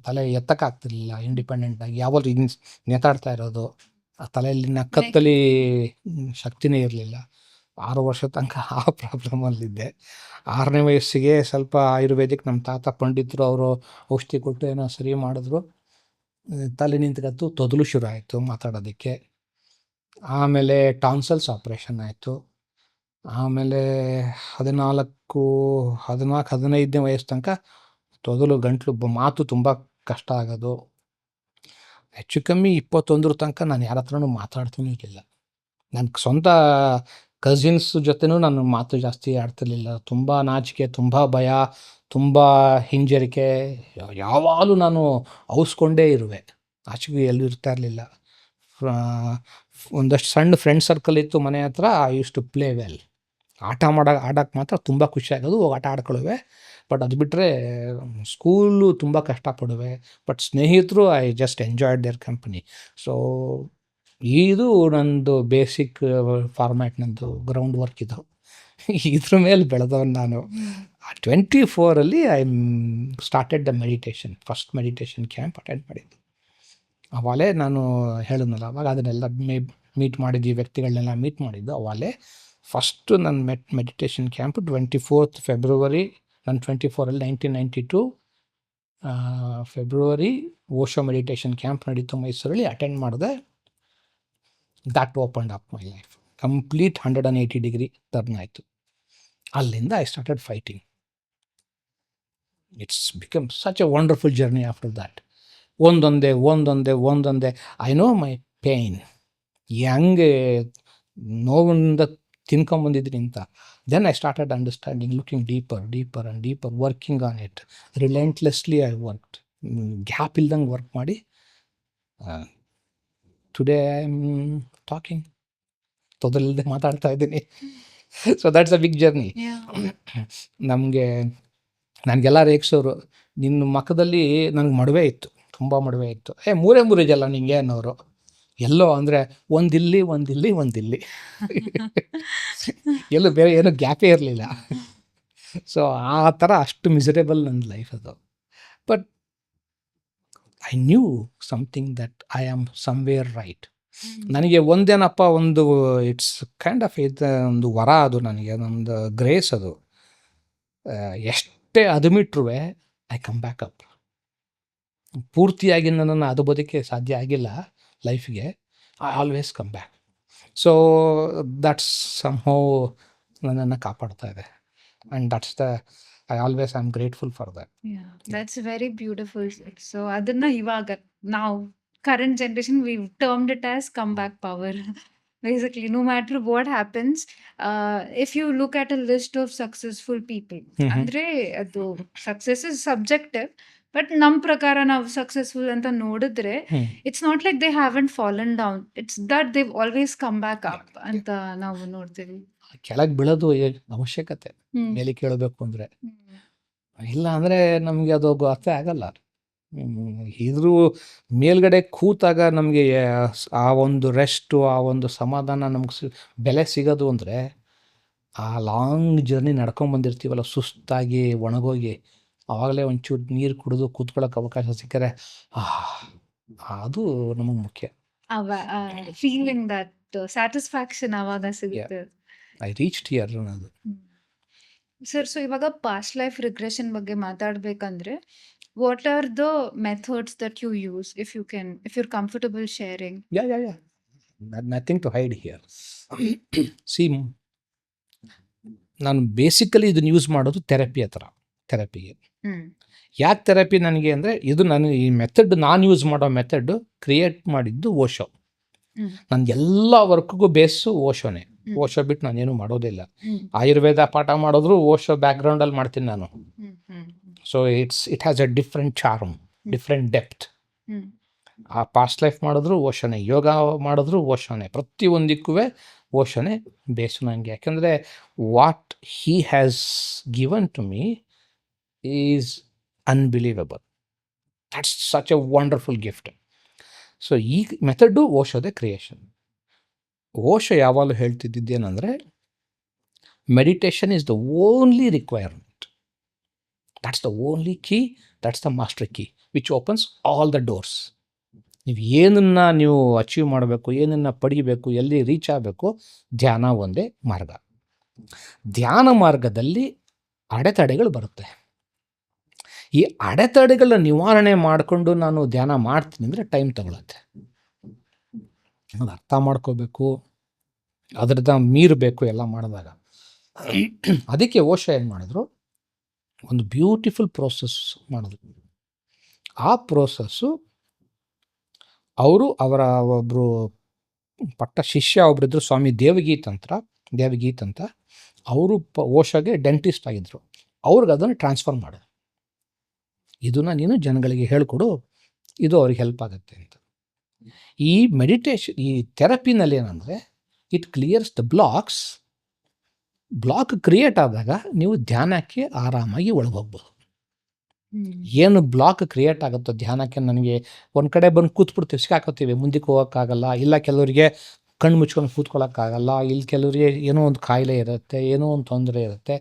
ತಲೆ ಎತ್ತಕ್ಕಾಗ್ತಿರ್ಲಿಲ್ಲ ಇಂಡಿಪೆಂಡೆಂಟಾಗಿ. ಯಾವಾಗಲೂ ನೇತಾಡ್ತಾ ಇರೋದು, ಆ ತಲೆಯಲ್ಲಿ ನಕ್ಕತ್ತಲ್ಲಿ ಶಕ್ತಿನೇ ಇರಲಿಲ್ಲ. 6 ವರ್ಷ ತನಕ ಆ ಪ್ರಾಬ್ಲಮಲ್ಲಿದ್ದೆ. 6ನೇ ವಯಸ್ಸಿಗೆ ಸ್ವಲ್ಪ ಆಯುರ್ವೇದಿಕ್ ನಮ್ಮ ತಾತ ಪಂಡಿತರು ಅವರು ಔಷಧಿ ಕೊಟ್ಟು ಏನೋ ಸರಿ ಮಾಡಿದ್ರು. ತಲೆ ನಿಂತ್ಕತ್ತು, ತೊದಲು ಶುರು ಆಯಿತು ಮಾತಾಡೋದಕ್ಕೆ. ಆಮೇಲೆ ಟಾನ್ಸಲ್ಸ್ ಆಪ್ರೇಷನ್ ಆಯಿತು. ಆಮೇಲೆ 14-15ನೇ ವಯಸ್ಸು ತನಕ ತೊದಲು ಗಂಟ್ಲು ಮಾತು ತುಂಬ ಕಷ್ಟ ಆಗೋದು. ಹೆಚ್ಚು ಕಮ್ಮಿ 21 ತನಕ ನಾನು ಯಾರ ಹತ್ರನೂ ಮಾತಾಡ್ತಾನೂ ಇರಲಿಲ್ಲ. ನನ್ನ ಸ್ವಂತ ಕಸಿನ್ಸ್ ಜೊತೆನೂ ನಾನು ಮಾತು ಜಾಸ್ತಿ ಆಡ್ತಿರ್ಲಿಲ್ಲ. ತುಂಬ ನಾಚಿಕೆ, ತುಂಬ ಭಯ, ತುಂಬ ಹಿಂಜರಿಕೆ. ಯಾವಾಗಲೂ ನಾನು ಔಸ್ಕೊಂಡೇ ಇರುವೆ, ಆಚೆಗೂ ಎಲ್ಲೂ ಇರ್ತಾ ಇರಲಿಲ್ಲ. ಒಂದಷ್ಟು ಸಣ್ಣ ಫ್ರೆಂಡ್ ಸರ್ಕಲ್ ಇತ್ತು ಮನೆ ಹತ್ರ. I use to play well. ಆಡೋಕ್ಕೆ ಮಾತ್ರ ತುಂಬ ಖುಷಿ ಆಗೋದು, ಹೋಗಿ ಆಟ ಆಡ್ಕೊಳ್ಳುವೆ. ಬಟ್ ಅದು ಬಿಟ್ಟರೆ ಸ್ಕೂಲು ತುಂಬ ಕಷ್ಟಪಡುವೆ. ಬಟ್ ಸ್ನೇಹಿತರು I just enjoyed their company. So ಇದು ನಂದು ಬೇಸಿಕ್ ಫಾರ್ಮ್ಯಾಟ್, ನಂದು ಗ್ರೌಂಡ್ ವರ್ಕ್ ಇದು. ಇದ್ರ ಮೇಲೆ ಬೆಳೆದವನು ನಾನು. 24 I started the meditation. First meditation camp attend ಮಾಡಿದ್ದು ಅವಾಗಲೇ. ನಾನು ಹೇಳಿದ್ನಲ್ಲ ಅವಾಗ, ಅದನ್ನೆಲ್ಲ ಮೀಟ್ ಮಾಡಿದ್ವಿ, ವ್ಯಕ್ತಿಗಳನ್ನೆಲ್ಲ ಮೀಟ್ ಮಾಡಿದ್ದು ಅವಾಗಲೇ. ಫಸ್ಟು ನನ್ನ ಮೆಡಿಟೇಷನ್ ಕ್ಯಾಂಪ್ 24th ಫೆಬ್ರವರಿ. ನಾನು 24 1992 ಫೆಬ್ರವರಿ ಓಶೋ ಮೆಡಿಟೇಷನ್ ಕ್ಯಾಂಪ್ ನಡೀತು ಮೈಸೂರಲ್ಲಿ. ಅಟೆಂಡ್ ಮಾಡಿದೆ. That opened up my life. Complete 180 degree turn ಆಯಿತು. ಅಲ್ಲಿಂದ I started fighting. It's become such a wonderful journey after that. ಒಂದೊಂದೇ ಐ ನೋ ಮೈ ಪೇಯ್ನ್, ಹೆಂಗೆ ನೋವಿಂದ ತಿನ್ಕೊಂಬಂದಿದ್ದೀನಿ ಅಂತ. Then I started understanding, looking deeper and deeper, working on it relentlessly. I worked, gap ಇಲ್ದಂಗೆ work ಮಾಡಿ today I am talking, ತೊದಲಿಲ್ಲದೆ ಮಾತಾಡ್ತಾ ಇದ್ದೀನಿ. So that's a big journey. ನನಗೆಲ್ಲ ರೇಗಿಸೋರು, ನಿನ್ನ ಮಖದಲ್ಲಿ ನನಗೆ ಮಡುವೆ ಇತ್ತು, ತುಂಬ ಮಡುವೆ ಇತ್ತು. ಮೂರೇ ಜಲ್ಲ ನಿಂಗೆ ಅನ್ನೋರು. ಎಲ್ಲೋ ಅಂದರೆ ಒಂದಿಲ್ಲಿ ಎಲ್ಲೂ ಬೇರೆ ಏನೂ ಗ್ಯಾಪೇ ಇರಲಿಲ್ಲ. ಸೊ ಆ ಥರ ಅಷ್ಟು ಮಿಸರೇಬಲ್ ನನ್ನ ಲೈಫ್ ಅದು. But I knew something that I am somewhere right. ನನಗೆ ಒಂದೇನಪ್ಪ, ಇಟ್ಸ್ ಕೈಂಡ್ ಆಫ್ ಒಂದು ವರ ಅದು ನನಗೆ, ಒಂದು ಗ್ರೇಸ್ ಅದು. ಎಷ್ಟೇ ಅದುಮಿಟ್ರೂ ಐ ಕಮ್ ಬ್ಯಾಕ್ ಅಪ್. ಪೂರ್ತಿಯಾಗಿ ನನ್ನನ್ನು ಅದು ಬದುಕೆ ಸಾಧ್ಯ ಆಗಿಲ್ಲ ಲೈಫ್ಗೆ. I always come back. So that's somehow ನನ್ನನ್ನು ಕಾಪಾಡ್ತಾ ಇದೆ. And that's I am grateful for that. That's very beautiful. So ಅದನ್ನ ಇವಾಗ ನಾವು current generation, we've termed it as comeback power. Basically, no matter what happens, if you look at a list of successful people, ಅಂದ್ರೆ ಅದು success is subjective, but ನಮ್ಮ ಪ್ರಕಾರ ನಾವು successful ಅಂತ ನೋಡಿದ್ರೆ, it's not like they haven't fallen down, it's that they've always come back up ಅಂತ ನಾವು ನೋಡ್ತೀವಿ. ಕೆಳಗೆ ಬೀಳೋದು ಅವಶ್ಯಕತೆ, ಮೇಲೆ ಕೇಳಬೇಕು ಅಂದರೆ. ಇಲ್ಲ ಅಂದರೆ ನಮಗೆ ಅದು ಅರ್ಥ ಆಗಲ್ಲ. ಇದ್ರ ಮೇಲ್ಗಡೆ ಕೂತಾಗ ನಮಗೆ ಆ ಒಂದು ರೆಸ್ಟು, ಆ ಒಂದು ಸಮಾಧಾನ ನಮ್ಗೆ ಬೆಲೆ ಸಿಗೋದು ಅಂದರೆ, ಆ ಲಾಂಗ್ ಜರ್ನಿ ನಡ್ಕೊಂಬಂದಿರ್ತೀವಲ್ಲ ಸುಸ್ತಾಗಿ ಒಣಗೋಗಿ, ಆವಾಗಲೇ ಒಂಚೂರು ನೀರು ಕುಡಿದು ಕೂತ್ಕೊಳ್ಳೋಕೆ ಅವಕಾಶ ಸಿಕ್ಕರೆ ಅದು ನಮಗೆ ಮುಖ್ಯ. ಫೀಲಿಂಗ್ ದಟ್ ಸ್ಯಾಟಿಸ್ಫ್ಯಾಕ್ಷನ್ ಆವಾಗ ಸಿಗುತ್ತೆ. ಐ ರೀಚ್ಡ್ ಹಿಯರ್ ಅನ್ನೋದು. ಸರ್, ಸೊ ಇವಾಗ ಪಾಸ್ಟ್ ಲೈಫ್ ರಿಗ್ರೆಷನ್ ಬಗ್ಗೆ ಮಾತಾಡಬೇಕಂದ್ರೆ, what are the methods that you use, if you're comfortable sharing? Yeah. Nothing to hide here. See, ನಾನು ಬೇಸಿಕಲಿ ಇದನ್ನು ಯೂಸ್ ಮಾಡೋದು ಥೆರಪಿಗೆ. ಯಾಕೆ ಥೆರಪಿ ನನಗೆ ಅಂದರೆ, ಇದು ಈ ಮೆಥಡ್, ನಾನು ಯೂಸ್ ಮಾಡೋ ಮೆಥಡ್ ಕ್ರಿಯೇಟ್ ಮಾಡಿದ್ದು ಓಶೋ. ನನ್ನ ಎಲ್ಲ ವರ್ಕ್ಗೂ ಬೇಸು ಓಶೋನೇ. ಓಶೋ ಬಿಟ್ಟು ನಾನೇನು ಮಾಡೋದಿಲ್ಲ. ಆಯುರ್ವೇದ ಪಾಠ ಮಾಡಿದ್ರು ಓಶೋ ಬ್ಯಾಕ್ಗ್ರೌಂಡಲ್ಲಿ ಮಾಡ್ತೀನಿ ನಾನು. So it has A different charm, different depth. ಆ ಪಾಸ್ಟ್ ಲೈಫ್ ಮಾಡಿದ್ರು ಓಶೋನೇ, ಯೋಗ ಮಾಡಿದ್ರು ಓಶೋನೇ, ಪ್ರತಿಯೊಂದಕ್ಕೂ ಓಶೋನೇ ಬೇಸು ನನಗೆ. ಯಾಕೆಂದರೆ what he has given to me is unbelievable. That's such a wonderful gift. So ಈ ಮೆಥಡು ಓಶೋದೇ ಕ್ರಿಯೇಷನ್. ಓಶೋ ಯಾವಾಗಲೂ ಹೇಳ್ತಿದ್ದೇನೆಂದರೆ, meditation is the only requirement. That's the only key, that's the master key which opens all the doors. ನೀವು ಏನನ್ನು ನೀವು achieve ಮಾಡಬೇಕು, ಏನನ್ನು ಪಡಿಬೇಕು, ಎಲ್ಲಿ ರೀಚ್ ಆಗಬೇಕು, ಧ್ಯಾನ ಒಂದೇ ಮಾರ್ಗ. ಧ್ಯಾನ ಮಾರ್ಗದಲ್ಲಿ ಅಡೆತಡೆಗಳು ಬರುತ್ತೆ. ಈ ಅಡೆತಡೆಗಳ ನಿವಾರಣೆ ಮಾಡಿಕೊಂಡು ನಾನು ಧ್ಯಾನ ಮಾಡ್ತೀನಿ ಅಂದರೆ ಟೈಮ್ ತಗೊಳುತ್ತೆ. ಅದು ಅರ್ಥ ಮಾಡ್ಕೋಬೇಕು, ಅದರದ ಮೀರಬೇಕು ಎಲ್ಲ ಮಾಡಿದಾಗ. ಅದಕ್ಕೆ ಓಶೋ ಏನು ಮಾಡಿದ್ರು, ಒಂದು ಬ್ಯೂಟಿಫುಲ್ ಪ್ರೋಸೆಸ್ ಮಾಡಿದ್ರು. ಆ ಪ್ರೋಸೆಸ್ಸು ಅವರ ಒಬ್ಬರು ಪಟ್ಟ ಶಿಷ್ಯ ಒಬ್ಬರಿದ್ರು, ಸ್ವಾಮಿ ದೇವಗೀತ್ ಅಂತ. ದೇವಗೀತ್ ಅಂತ. ಅವರು ಓಶೋಗೆ ಡೆಂಟಿಸ್ಟ್ ಆಗಿದ್ದರು. ಅವ್ರಿಗೆ ಅದನ್ನು ಟ್ರಾನ್ಸ್ಫರ್ ಮಾಡು, ಇದನ್ನು ನೀನು ಜನಗಳಿಗೆ ಹೇಳಿಕೊಡು, ಇದು ಅವ್ರಿಗೆ ಹೆಲ್ಪ್ ಆಗುತ್ತೆ ಅಂತ. ಈ ಮೆಡಿಟೇಷನ್, ಈ ಥೆರಪಿನಲ್ಲಿ ಏನಂದರೆ it clears the block create ಆದಾಗ ನೀವು ಧ್ಯಾನಕ್ಕೆ ಆರಾಮಾಗಿ ಒಳಗೋಗ್ಬೋದು. ಏನು ಬ್ಲಾಕ್ ಕ್ರಿಯೇಟ್ ಆಗುತ್ತೋ ಧ್ಯಾನಕ್ಕೆ, ನನಗೆ ಒಂದು ಕಡೆ ಬಂದು ಕೂತ್ಬಿಡ್ತೀವಿ, ಸಿಕ್ಕಾಕೋತೀವಿ, ಮುಂದಕ್ಕೆ ಹೋಗೋಕ್ಕಾಗಲ್ಲ, ಇಲ್ಲ ಕೆಲವರಿಗೆ ಕಣ್ಣು ಮುಚ್ಕೊಂಡು ಕೂತ್ಕೊಳ್ಳೋಕ್ಕಾಗಲ್ಲ, ಇಲ್ಲಿ ಕೆಲವರಿಗೆ ಏನೋ ಒಂದು ಕಾಯಿಲೆ ಇರುತ್ತೆ, ಏನೋ ಒಂದು ತೊಂದರೆ ಇರುತ್ತೆ.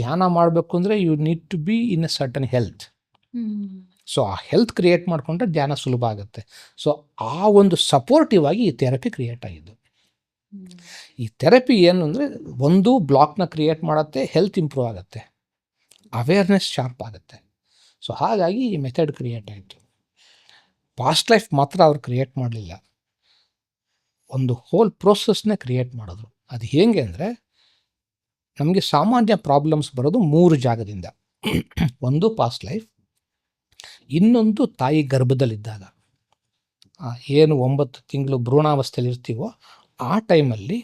ಧ್ಯಾನ ಮಾಡಬೇಕು ಅಂದರೆ you need to be in a certain health. So ಆ ಹೆಲ್ತ್ ಕ್ರಿಯೇಟ್ ಮಾಡಿಕೊಂಡ್ರೆ ಧ್ಯಾನ ಸುಲಭ ಆಗುತ್ತೆ. ಸೊ ಆ ಒಂದು ಸಪೋರ್ಟಿವ್ ಆಗಿ ಈ ಥೆರಪಿ ಕ್ರಿಯೇಟ್ ಆಗಿದ್ದು. ಈ ಥೆರಪಿ ಏನು ಅಂದರೆ, ಒಂದು ಬ್ಲಾಕ್ನ ಕ್ರಿಯೇಟ್ ಮಾಡುತ್ತೆ, ಹೆಲ್ತ್ ಇಂಪ್ರೂವ್ ಆಗುತ್ತೆ, ಅವೇರ್ನೆಸ್ ಶಾರ್ಪ್ ಆಗುತ್ತೆ. ಸೊ ಹಾಗಾಗಿ ಈ ಮೆಥಡ್ ಕ್ರಿಯೇಟ್ ಆಯಿತು. ಪಾಸ್ಟ್ ಲೈಫ್ ಮಾತ್ರ ಅವ್ರು ಕ್ರಿಯೇಟ್ ಮಾಡಲಿಲ್ಲ, ಒಂದು ಹೋಲ್ ಪ್ರೋಸೆಸ್ನೇ ಕ್ರಿಯೇಟ್ ಮಾಡಿದ್ರು. ಅದು ಹೇಗೆ ಅಂದರೆ, ನಮಗೆ ಸಾಮಾನ್ಯ ಪ್ರಾಬ್ಲಮ್ಸ್ ಬರೋದು 3 ಜಾಗದಿಂದ. ಒಂದು ಪಾಸ್ಟ್ ಲೈಫ್, ಇನ್ನೊಂದು ತಾಯಿ ಗರ್ಭದಲ್ಲಿದ್ದಾಗ, ಏನು 9 ತಿಂಗಳು ಭ್ರೂಣಾವಸ್ಥೆಯಲ್ಲಿ ಇರ್ತೀವೋ ಆ ಟೈಮಲ್ಲಿ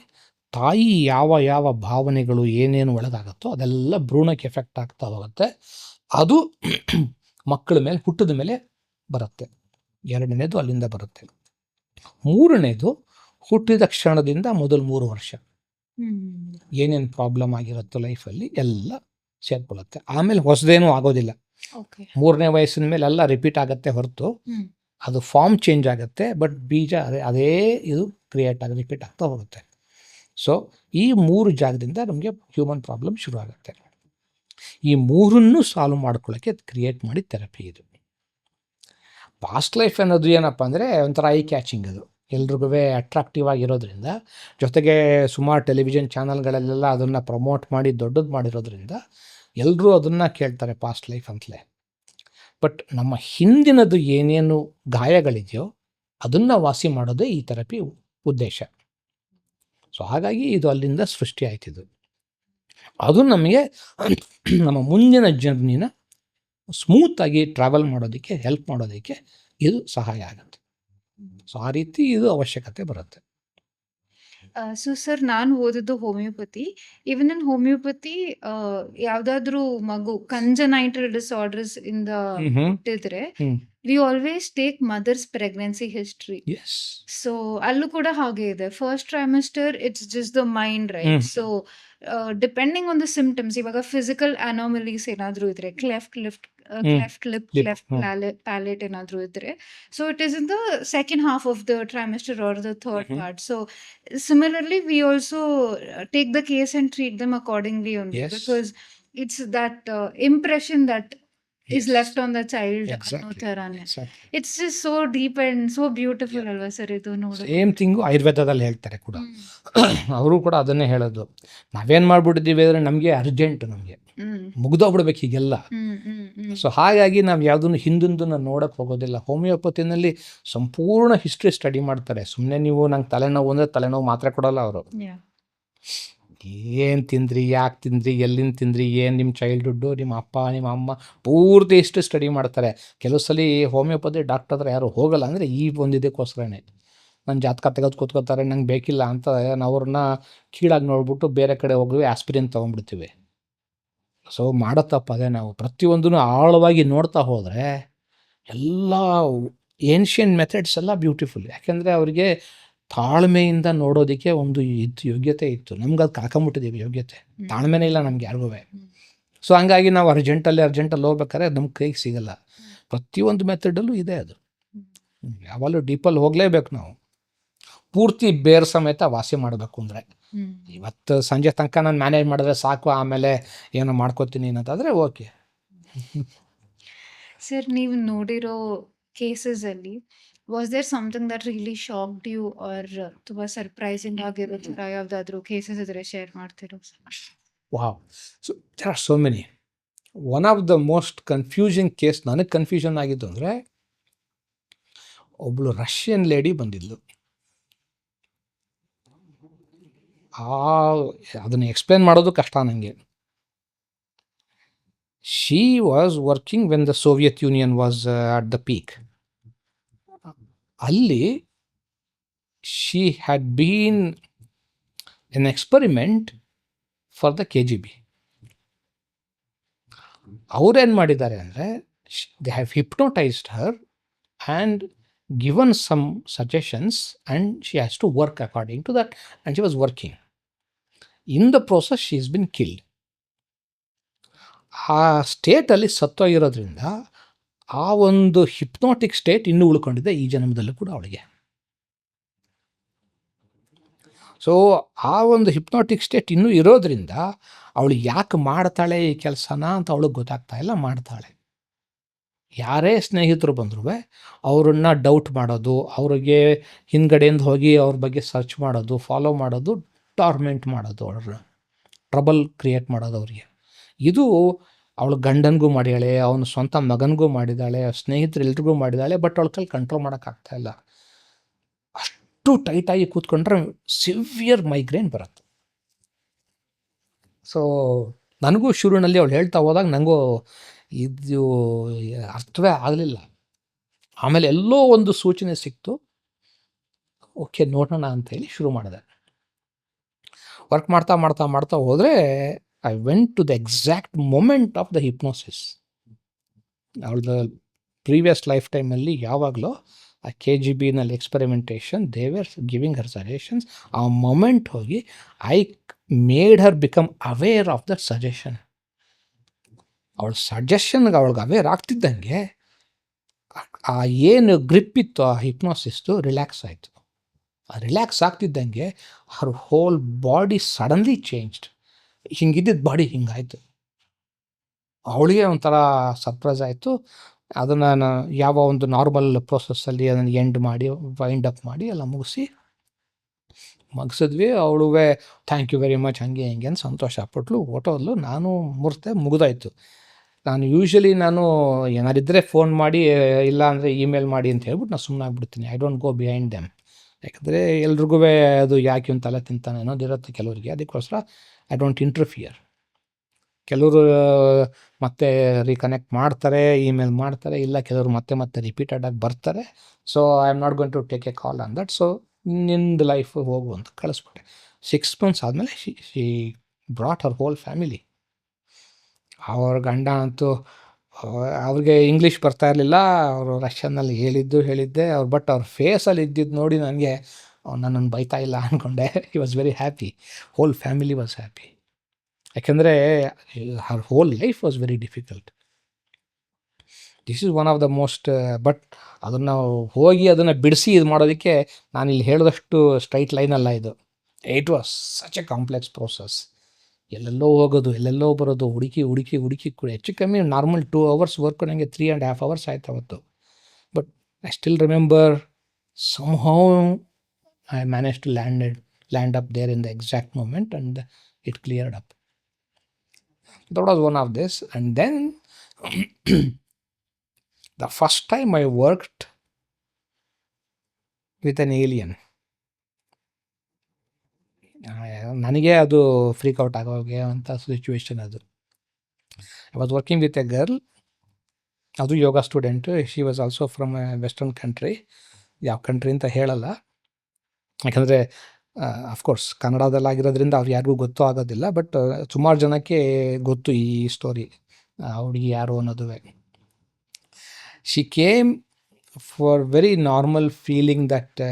ತಾಯಿ ಯಾವ ಭಾವನೆಗಳು ಏನೇನು ಒಳಗಾಗುತ್ತೋ ಅದೆಲ್ಲ ಭ್ರೂಣಕ್ಕೆ ಎಫೆಕ್ಟ್ ಆಗ್ತಾ ಹೋಗುತ್ತೆ. ಅದು ಮಕ್ಕಳ ಮೇಲೆ, ಹುಟ್ಟಿದ ಮೇಲೆ ಬರುತ್ತೆ. 2ನೇದು ಅಲ್ಲಿಂದ ಬರುತ್ತೆ. 3ನೇದು ಹುಟ್ಟಿದ ಕ್ಷಣದಿಂದ ಮೊದಲು 3 ವರ್ಷ ಏನೇನು ಪ್ರಾಬ್ಲಮ್ ಆಗಿರುತ್ತೋ ಲೈಫಲ್ಲಿ ಎಲ್ಲ ಸೇರ್ಕೊಳ್ಳುತ್ತೆ. ಆಮೇಲೆ ಹೊಸದೇನೂ ಆಗೋದಿಲ್ಲ. 3ನೇ ವಯಸ್ಸಿನ ಮೇಲೆ ಎಲ್ಲ ರಿಪೀಟ್ ಆಗುತ್ತೆ ಹೊರತು ಅದು ಫಾರ್ಮ್ ಚೇಂಜ್ ಆಗುತ್ತೆ, ಬಟ್ ಬೀಜ ಅದೇ ಇದು ಕ್ರಿಯೇಟ್ ಆಗಿ ರಿಪೀಟ್ ಆಗ್ತಾ ಹೋಗುತ್ತೆ. ಸೊ ಈ 3 ಜಾಗದಿಂದ ನಮಗೆ ಹ್ಯೂಮನ್ ಪ್ರಾಬ್ಲಮ್ ಶುರು ಆಗುತ್ತೆ. ಈ 3ನ್ನು ಸಾಲ್ವ್ ಮಾಡ್ಕೊಳ್ಳೋಕ್ಕೆ ಕ್ರಿಯೇಟ್ ಮಾಡಿ ಥೆರಪಿ ಇದು. ಪಾಸ್ಟ್ ಲೈಫ್ ಅನ್ನೋದು ಏನಪ್ಪ ಅಂದರೆ ಒಂಥರ ಐ ಕ್ಯಾಚಿಂಗ್, ಅದು ಎಲ್ರಿಗೂ ಅಟ್ರಾಕ್ಟಿವ್ ಆಗಿರೋದ್ರಿಂದ, ಜೊತೆಗೆ ಸುಮಾರು ಟೆಲಿವಿಷನ್ ಚಾನಲ್ಗಳಲ್ಲೆಲ್ಲ ಅದನ್ನು ಪ್ರಮೋಟ್ ಮಾಡಿ ದೊಡ್ಡದು ಮಾಡಿರೋದ್ರಿಂದ ಎಲ್ಲರೂ ಅದನ್ನು ಕೇಳ್ತಾರೆ ಪಾಸ್ಟ್ ಲೈಫ್ ಅಂತಲೇ. ಬಟ್ ನಮ್ಮ ಹಿಂದಿನದು ಏನೇನು ಗಾಯಗಳಿದೆಯೋ ಅದನ್ನು ವಾಸಿ ಮಾಡೋದೇ ಈ ಥೆರಪಿ ಉದ್ದೇಶ. ಸೊ ಹಾಗಾಗಿ ಇದು ಅಲ್ಲಿಂದ ಸೃಷ್ಟಿ ಆಯ್ತಿದ್ದು. ಅದು ನಮಗೆ ನಮ್ಮ ಮುಂದಿನ ಜರ್ನಿನ ಸ್ಮೂತಾಗಿ ಟ್ರಾವೆಲ್ ಮಾಡೋದಕ್ಕೆ, ಹೆಲ್ಪ್ ಮಾಡೋದಕ್ಕೆ ಇದು ಸಹಾಯ ಆಗುತ್ತೆ. ಸೊ ಆ ರೀತಿ ಇದು ಅವಶ್ಯಕತೆ ಬರುತ್ತೆ. ಸೊ ಸರ್, ನಾನು ಓದಿದ್ದು ಹೋಮಿಯೋಪತಿ. ಈವನ್ ಇನ್ ಹೋಮಿಯೋಪತಿ ಯಾವ್ದಾದ್ರು ಮಗು ಕಂಜನೈಟಲ್ ಡಿಸಾರ್ಡರ್ಸ್ ಇಂದ ಹುಟ್ಟಿದ್ರೆ we always take mother's pregnancy history. Yes, so ಅಲ್ಲೂ ಕೂಡ ಹಾಗೆ ಇದೆ. First trimester it's just the mind, right? So depending on the symptoms, ಇವಾಗ ಫಿಸಿಕಲ್ ಅನಾಮಲೀಸ್ ಏನಾದ್ರು ಇದ್ರೆ, ಕ್ಲೆಫ್ಟ್ ಲಿಪ್, ಕ್ಲೆಫ್ಟ್ ಪ್ಯಾಲೆಟ್ ಏನಾದ್ರು ಇದ್ರೆ, so it is in the second half of the trimester or the third part. So similarly we also take the case and treat them accordingly only, Yes. because it's that impression that is Yes. left on the child. Exactly. ಅನ್ನೋ ಥರಾನೇ. Exactly. It's just so deep and so beautiful ಅಲ್ವಾ sir ಇದು ನೋಡೋದು? Same thing ಆಯುರ್ವೇದದಲ್ಲಿ ಹೇಳ್ತಾರೆ ಕೂಡ. ಅವರು ಕೂಡ ಅದನ್ನೇ ಹೇಳೋದು. ನಾವೇನು ಮಾಡ್ಬಿಟ್ಟಿದ್ದೀವಿ ಅಂದರೆ ನಮಗೆ ಅರ್ಜೆಂಟ್, ನಮಗೆ ಮುಗ್ದೋಗ್ಬಿಡ್ಬೇಕು ಹೀಗೆಲ್ಲ. ಸೊ ಹಾಗಾಗಿ ನಾವು ಯಾವುದನ್ನು ಹಿಂದೊಂದನ್ನು ನೋಡೋಕ್ಕೆ ಹೋಗೋದಿಲ್ಲ. ಹೋಮಿಯೋಪತಿನಲ್ಲಿ ಸಂಪೂರ್ಣ ಹಿಸ್ಟ್ರಿ ಸ್ಟಡಿ ಮಾಡ್ತಾರೆ. ಸುಮ್ಮನೆ ನೀವು ನಂಗೆ ತಲೆನೋವು ಅಂದರೆ ತಲೆನೋವು ಮಾತ್ರೆ ಕೊಡೋಲ್ಲ ಅವರು. ಏನು ತಿಂದ್ರಿ, ಯಾಕೆ ತಿಂದ್ರಿ, ಎಲ್ಲಿಂದ ತಿಂದ್ರಿ, ಏನು ನಿಮ್ಮ ಚೈಲ್ಡ್ಹುಡ್ಡು, ನಿಮ್ಮ ಅಪ್ಪ ನಿಮ್ಮ ಅಮ್ಮ, ಪೂರ್ತಿ ಇಷ್ಟು ಸ್ಟಡಿ ಮಾಡ್ತಾರೆ. ಕೆಲವು ಸಲ ಹೋಮಿಯೋಪತಿ ಡಾಕ್ಟರ್ ಹತ್ರ ಯಾರು ಹೋಗಲ್ಲ ಅಂದರೆ ಈ ಒಂದು ಇದಕ್ಕೋಸ್ಕರನೇ. ನನ್ನ ಜಾತಕ ತೆಗೆದು ಕೂತ್ಕೋತಾರೆ, ನಂಗೆ ಬೇಕಿಲ್ಲ ಅಂತ ಅವ್ರನ್ನ ಕೀಳಾಗಿ ನೋಡ್ಬಿಟ್ಟು ಬೇರೆ ಕಡೆ ಹೋಗಿ ಆಸ್ಪಿರಿನ್ ತೊಗೊಂಡ್ಬಿಡ್ತೀವಿ. ಸೊ ಮಾಡೋ ತಪ್ಪು ಅದೇ. ನಾವು ಪ್ರತಿಯೊಂದನ್ನು ಆಳವಾಗಿ ನೋಡ್ತಾ ಹೋದರೆ ಎಲ್ಲ ಏನ್ಷಿಯಂಟ್ ಮೆಥಡ್ಸ್ ಎಲ್ಲ ಬ್ಯೂಟಿಫುಲ್. ಯಾಕೆಂದರೆ ಅವರಿಗೆ ತಾಳ್ಮೆಯಿಂದ ನೋಡೋದಕ್ಕೆ ಒಂದು ಯೋಗ್ಯತೆ ಇತ್ತು. ನಮ್ಗೆ ಅದು ಕಳ್ಕೊಂಬಿಟ್ಟಿದ್ದೀವಿ ಯೋಗ್ಯತೆ, ತಾಳ್ಮೆನೇ ಇಲ್ಲ ನಮ್ಗೆ ಯಾರಿಗೂ. ಸೊ ಹಂಗಾಗಿ ನಾವು ಅರ್ಜೆಂಟಲ್ಲಿ ಹೋಗ್ಬೇಕಾದ್ರೆ ನಮ್ಮ ಕೈಗೆ ಸಿಗಲ್ಲ. ಪ್ರತಿಯೊಂದು ಮೆಥಡಲ್ಲೂ ಇದೆ ಅದು. ಯಾವಾಗಲೂ ಡೀಪಲ್ಲಿ ಹೋಗಲೇಬೇಕು ನಾವು, ಪೂರ್ತಿ ಬೇರೆ ಸಮೇತ ವಾಸಿ ಮಾಡಬೇಕು ಅಂದರೆ. ಇವತ್ತು ಸಂಜೆ ತನಕ ನಾನು ಮ್ಯಾನೇಜ್ ಮಾಡಿದ್ರೆ ಸಾಕು, ಆಮೇಲೆ ಏನೋ ಮಾಡ್ಕೋತೀನಿ ಅನ್ನೋದಾದರೆ ಓಕೆ. ಸರ್, ನೀವು ನೋಡಿರೋ ಕೇಸಸಲ್ಲಿ was there something that really shocked you or ತುಂಬ ಸರ್ಪ್ರೈಸಿಂಗ್ ಆಗಿರೋ ಥರ ಯಾವುದಾದ್ರೂ ಕೇಸಸ್ ಇದ್ರೆ ಶೇರ್ ಮಾಡ್ತಿರೋ? Wow, so there are so many. One of the most confusing case ನನಗೆ ಕನ್ಫ್ಯೂಷನ್ ಆಗಿದ್ದು ಅಂದರೆ, ಒಬ್ಬಳು ರಷ್ಯನ್ ಲೇಡಿ ಬಂದಿದ್ಲು. ಅದನ್ನು ಎಕ್ಸ್ಪ್ಲೇನ್ ಮಾಡೋದು ಕಷ್ಟ ನನಗೆ. She was working when the Soviet Union was at the peak. ಅಲ್ಲಿ she had been an experiment for the KGB. ಅವ್ರೇನು ಮಾಡಿದ್ದಾರೆ ಅಂದರೆ, they have hypnotised her and given some suggestions and she has to work according to that, and she was working. In the process she has been killed. ಆ ಸ್ಟೇಟಲ್ಲಿ ಸತ್ತೋಗಿರೋದ್ರಿಂದ ಆ ಒಂದು ಹಿಪ್ನೋಟಿಕ್ state ಇನ್ನೂ ಉಳ್ಕೊಂಡಿದೆ ಈ ಜನ್ಮದಲ್ಲೂ ಕೂಡ ಅವಳಿಗೆ. ಸೊ ಆ ಒಂದು ಹಿಪ್ನೋಟಿಕ್ ಸ್ಟೇಟ್ ಇನ್ನೂ ಇರೋದ್ರಿಂದ ಅವಳು ಯಾಕೆ ಮಾಡ್ತಾಳೆ ಈ ಕೆಲಸನ ಅಂತ ಅವಳಿಗೆ ಗೊತ್ತಾಗ್ತಾ ಇಲ್ಲ, ಮಾಡ್ತಾಳೆ. ಯಾರೇ ಸ್ನೇಹಿತರು ಬಂದರೂ ಅವ್ರನ್ನ ಡೌಟ್ ಮಾಡೋದು, ಅವ್ರಿಗೆ ಹಿಂದ್ಗಡೆಯಿಂದ ಹೋಗಿ ಅವ್ರ ಬಗ್ಗೆ ಸರ್ಚ್ ಮಾಡೋದು, ಫಾಲೋ ಮಾಡೋದು, ಟಾರ್ಮೆಂಟ್ ಮಾಡೋದು, ಅವ್ರ ಟ್ರಬಲ್ ಕ್ರಿಯೇಟ್ ಮಾಡೋದು ಅವ್ರಿಗೆ. ಇದು ಅವಳು ಗಂಡನಿಗೂ ಮಾಡ್ಯಾಳೆ, ಅವನ ಸ್ವಂತ ಮಗನಿಗೂ ಮಾಡಿದ್ದಾಳೆ, ಸ್ನೇಹಿತರು ಎಲ್ರಿಗೂ ಮಾಡಿದ್ದಾಳೆ. ಬಟ್ ಅವಳ ಕೈಲಿ ಕಂಟ್ರೋಲ್ ಮಾಡೋಕ್ಕಾಗ್ತಾ ಇಲ್ಲ. ಅಷ್ಟು ಟೈಟಾಗಿ ಕೂತ್ಕೊಂಡ್ರೆ ಸಿವಿಯರ್ ಮೈಗ್ರೇನ್ ಬರುತ್ತೆ. ಸೊ ನನಗೂ ಶುರುವಿನಲ್ಲಿ ಅವಳು ಹೇಳ್ತಾ ಹೋದಾಗ ನನಗೂ ಇದು ಅರ್ಥವೇ ಆಗಲಿಲ್ಲ. ಆಮೇಲೆ ಎಲ್ಲೋ ಒಂದು ಸೂಚನೆ ಸಿಕ್ತು, ಓಕೆ ನೋಡೋಣ ಅಂತೇಳಿ ಶುರು ಮಾಡಿದೆ. ವರ್ಕ್ ಮಾಡ್ತಾ ಮಾಡ್ತಾ ಮಾಡ್ತಾ ಹೋದರೆ I went to the exact moment of the hypnosis. ಅವಳದ ಪ್ರೀವಿಯಸ್ ಲೈಫ್ ಟೈಮಲ್ಲಿ ಯಾವಾಗಲೂ ಆ KGBನಲ್ಲಿ experimentation, they were giving her suggestions. ಆ ಮೊಮೆಂಟ್ ಹೋಗಿ I made her become aware of that suggestion. ಅವಳ ಸಜೆಷನ್ಗೆ ಅವಳಿಗೆ ಅವೇರ್ ಆಗ್ತಿದ್ದಂಗೆ ಆ ಏನು ಗ್ರಿಪ್ ಇತ್ತು ಆ ಹಿಪ್ನೋಸಿಸ್ಟು ರಿಲ್ಯಾಕ್ಸ್ ಆಯಿತು. ಆ ರಿಲ್ಯಾಕ್ಸ್ ಆಗ್ತಿದ್ದಂಗೆ her whole body suddenly changed. ಹಿಂಗಿದ್ದಿದ್ದು ಬಾಡಿ ಹಿಂಗಾಯಿತು. ಅವಳಿಗೆ ಒಂಥರ ಸರ್ಪ್ರೈಸ್ ಆಯಿತು. ಅದನ್ನು ಯಾವ ಒಂದು ನಾರ್ಮಲ್ ಪ್ರೋಸೆಸ್ಸಲ್ಲಿ ಅದನ್ನು ವೈಂಡ್ ಅಪ್ ಮಾಡಿ ಎಲ್ಲ ಮುಗಿಸಿದ್ವಿ. ಅವಳು ಥ್ಯಾಂಕ್ ಯು ವೆರಿ ಮಚ್ ಹಂಗೆ ಹಿಂಗೆ ಅಂತ ಸಂತೋಷ ಪಟ್ಲು, ಓಟೋದ್ಲು. ನಾನು ಮುಗಿದಾಯಿತು. ನಾನು ಯೂಶ್ವಲಿ ಏನಾರಿದ್ದರೆ ಫೋನ್ ಮಾಡಿ, ಇಲ್ಲ ಅಂದರೆ ಇಮೇಲ್ ಮಾಡಿ ಅಂತ ಹೇಳ್ಬಿಟ್ಟು ನಾನು ಸುಮ್ಮನೆ ಆಗ್ಬಿಡ್ತೀನಿ. I don't go behind them. ಯಾಕಂದರೆ ಎಲ್ರಿಗೂ ಅದು ಯಾಕೆ ಒಂದು ತಲೆ ತಿಂತಾನೆ ಅನ್ನೋದಿರುತ್ತೆ ಕೆಲವರಿಗೆ. ಅದಕ್ಕೋಸ್ಕರ ಐ ಡೋಂಟ್ ಇಂಟರ್ಫಿಯರ್. ಕೆಲವರು ಮತ್ತೆ ರೀಕನೆಕ್ಟ್ ಮಾಡ್ತಾರೆ, ಇಮೇಲ್ ಮಾಡ್ತಾರೆ, ಇಲ್ಲ ಕೆಲವರು ಮತ್ತೆ ರಿಪೀಟೆಡಾಗಿ ಬರ್ತಾರೆ. So I am not going to take a call on that. So ನಿಂದು ಲೈಫ್ ಹೋಗು ಅಂತ ಕಳಿಸ್ಬಿಟ್ಟೆ. 6 months ಆದಮೇಲೆ she brought her whole family. ಅವ್ರ ಗಂಡ ಅಂತೂ ಅವ್ರಿಗೆ ಇಂಗ್ಲೀಷ್ ಬರ್ತಾ ಇರಲಿಲ್ಲ. ಅವರು ರಷ್ಯನ್ನಲ್ಲಿ ಹೇಳಿದ್ದೆ ಅವ್ರು. ಬಟ್ ಅವ್ರ ಫೇಸಲ್ಲಿ ಇದ್ದಿದ್ದು ನೋಡಿ ನನಗೆ ನನ್ನನ್ನು ಬೈತಾ ಇಲ್ಲ ಅಂದ್ಕೊಂಡೆ. He was very happy. Whole family was happy. ಯಾಕೆಂದರೆ her whole life was very difficult. This is one of the most. But ಅದನ್ನು ಹೋಗಿ ಅದನ್ನು ಬಿಡಿಸಿ ಇದು ಮಾಡೋದಕ್ಕೆ ನಾನು ಇಲ್ಲಿ ಹೇಳಿದಷ್ಟು ಸ್ಟ್ರೈಟ್ ಲೈನಲ್ಲ ಇದು. It was such A complex process. ಎಲ್ಲೆಲ್ಲೋ ಹೋಗೋದು, ಎಲ್ಲೆಲ್ಲೋ ಬರೋದು, ಹುಡುಕಿ ಕೂಡ ಹೆಚ್ಚು ಕಮ್ಮಿ ನಾರ್ಮಲ್ 2 hours ವರ್ಕ್ ನನಗೆ 3.5 hours ಆಯ್ತು ಅವತ್ತು. But I still remember somehow I managed to land up there in the exact moment and it cleared up. That was one of this. And then the first time I worked with an alien, ನನಗೆ ಅದು ಫ್ರೀಕ್ಔಟ್ ಆಗೋಗೆ ಅಂತ situation ಅದು. I was working with a girl. ಅದು yoga student. She was also from a western country. ಯಾವ country ಅಂತ ಹೇಳಲ್ಲ, ಯಾಕಂದರೆ of course ಕನ್ನಡದಲ್ಲಾಗಿರೋದ್ರಿಂದ ಅವ್ರು ಯಾರಿಗೂ ಗೊತ್ತೂ ಆಗೋದಿಲ್ಲ. ಬಟ್ ಸುಮಾರು ಜನಕ್ಕೆ ಗೊತ್ತು ಈ ಸ್ಟೋರಿ, ಹುಡುಗಿ ಯಾರು ಅನ್ನೋದುವೆ. She came for very normal feeling that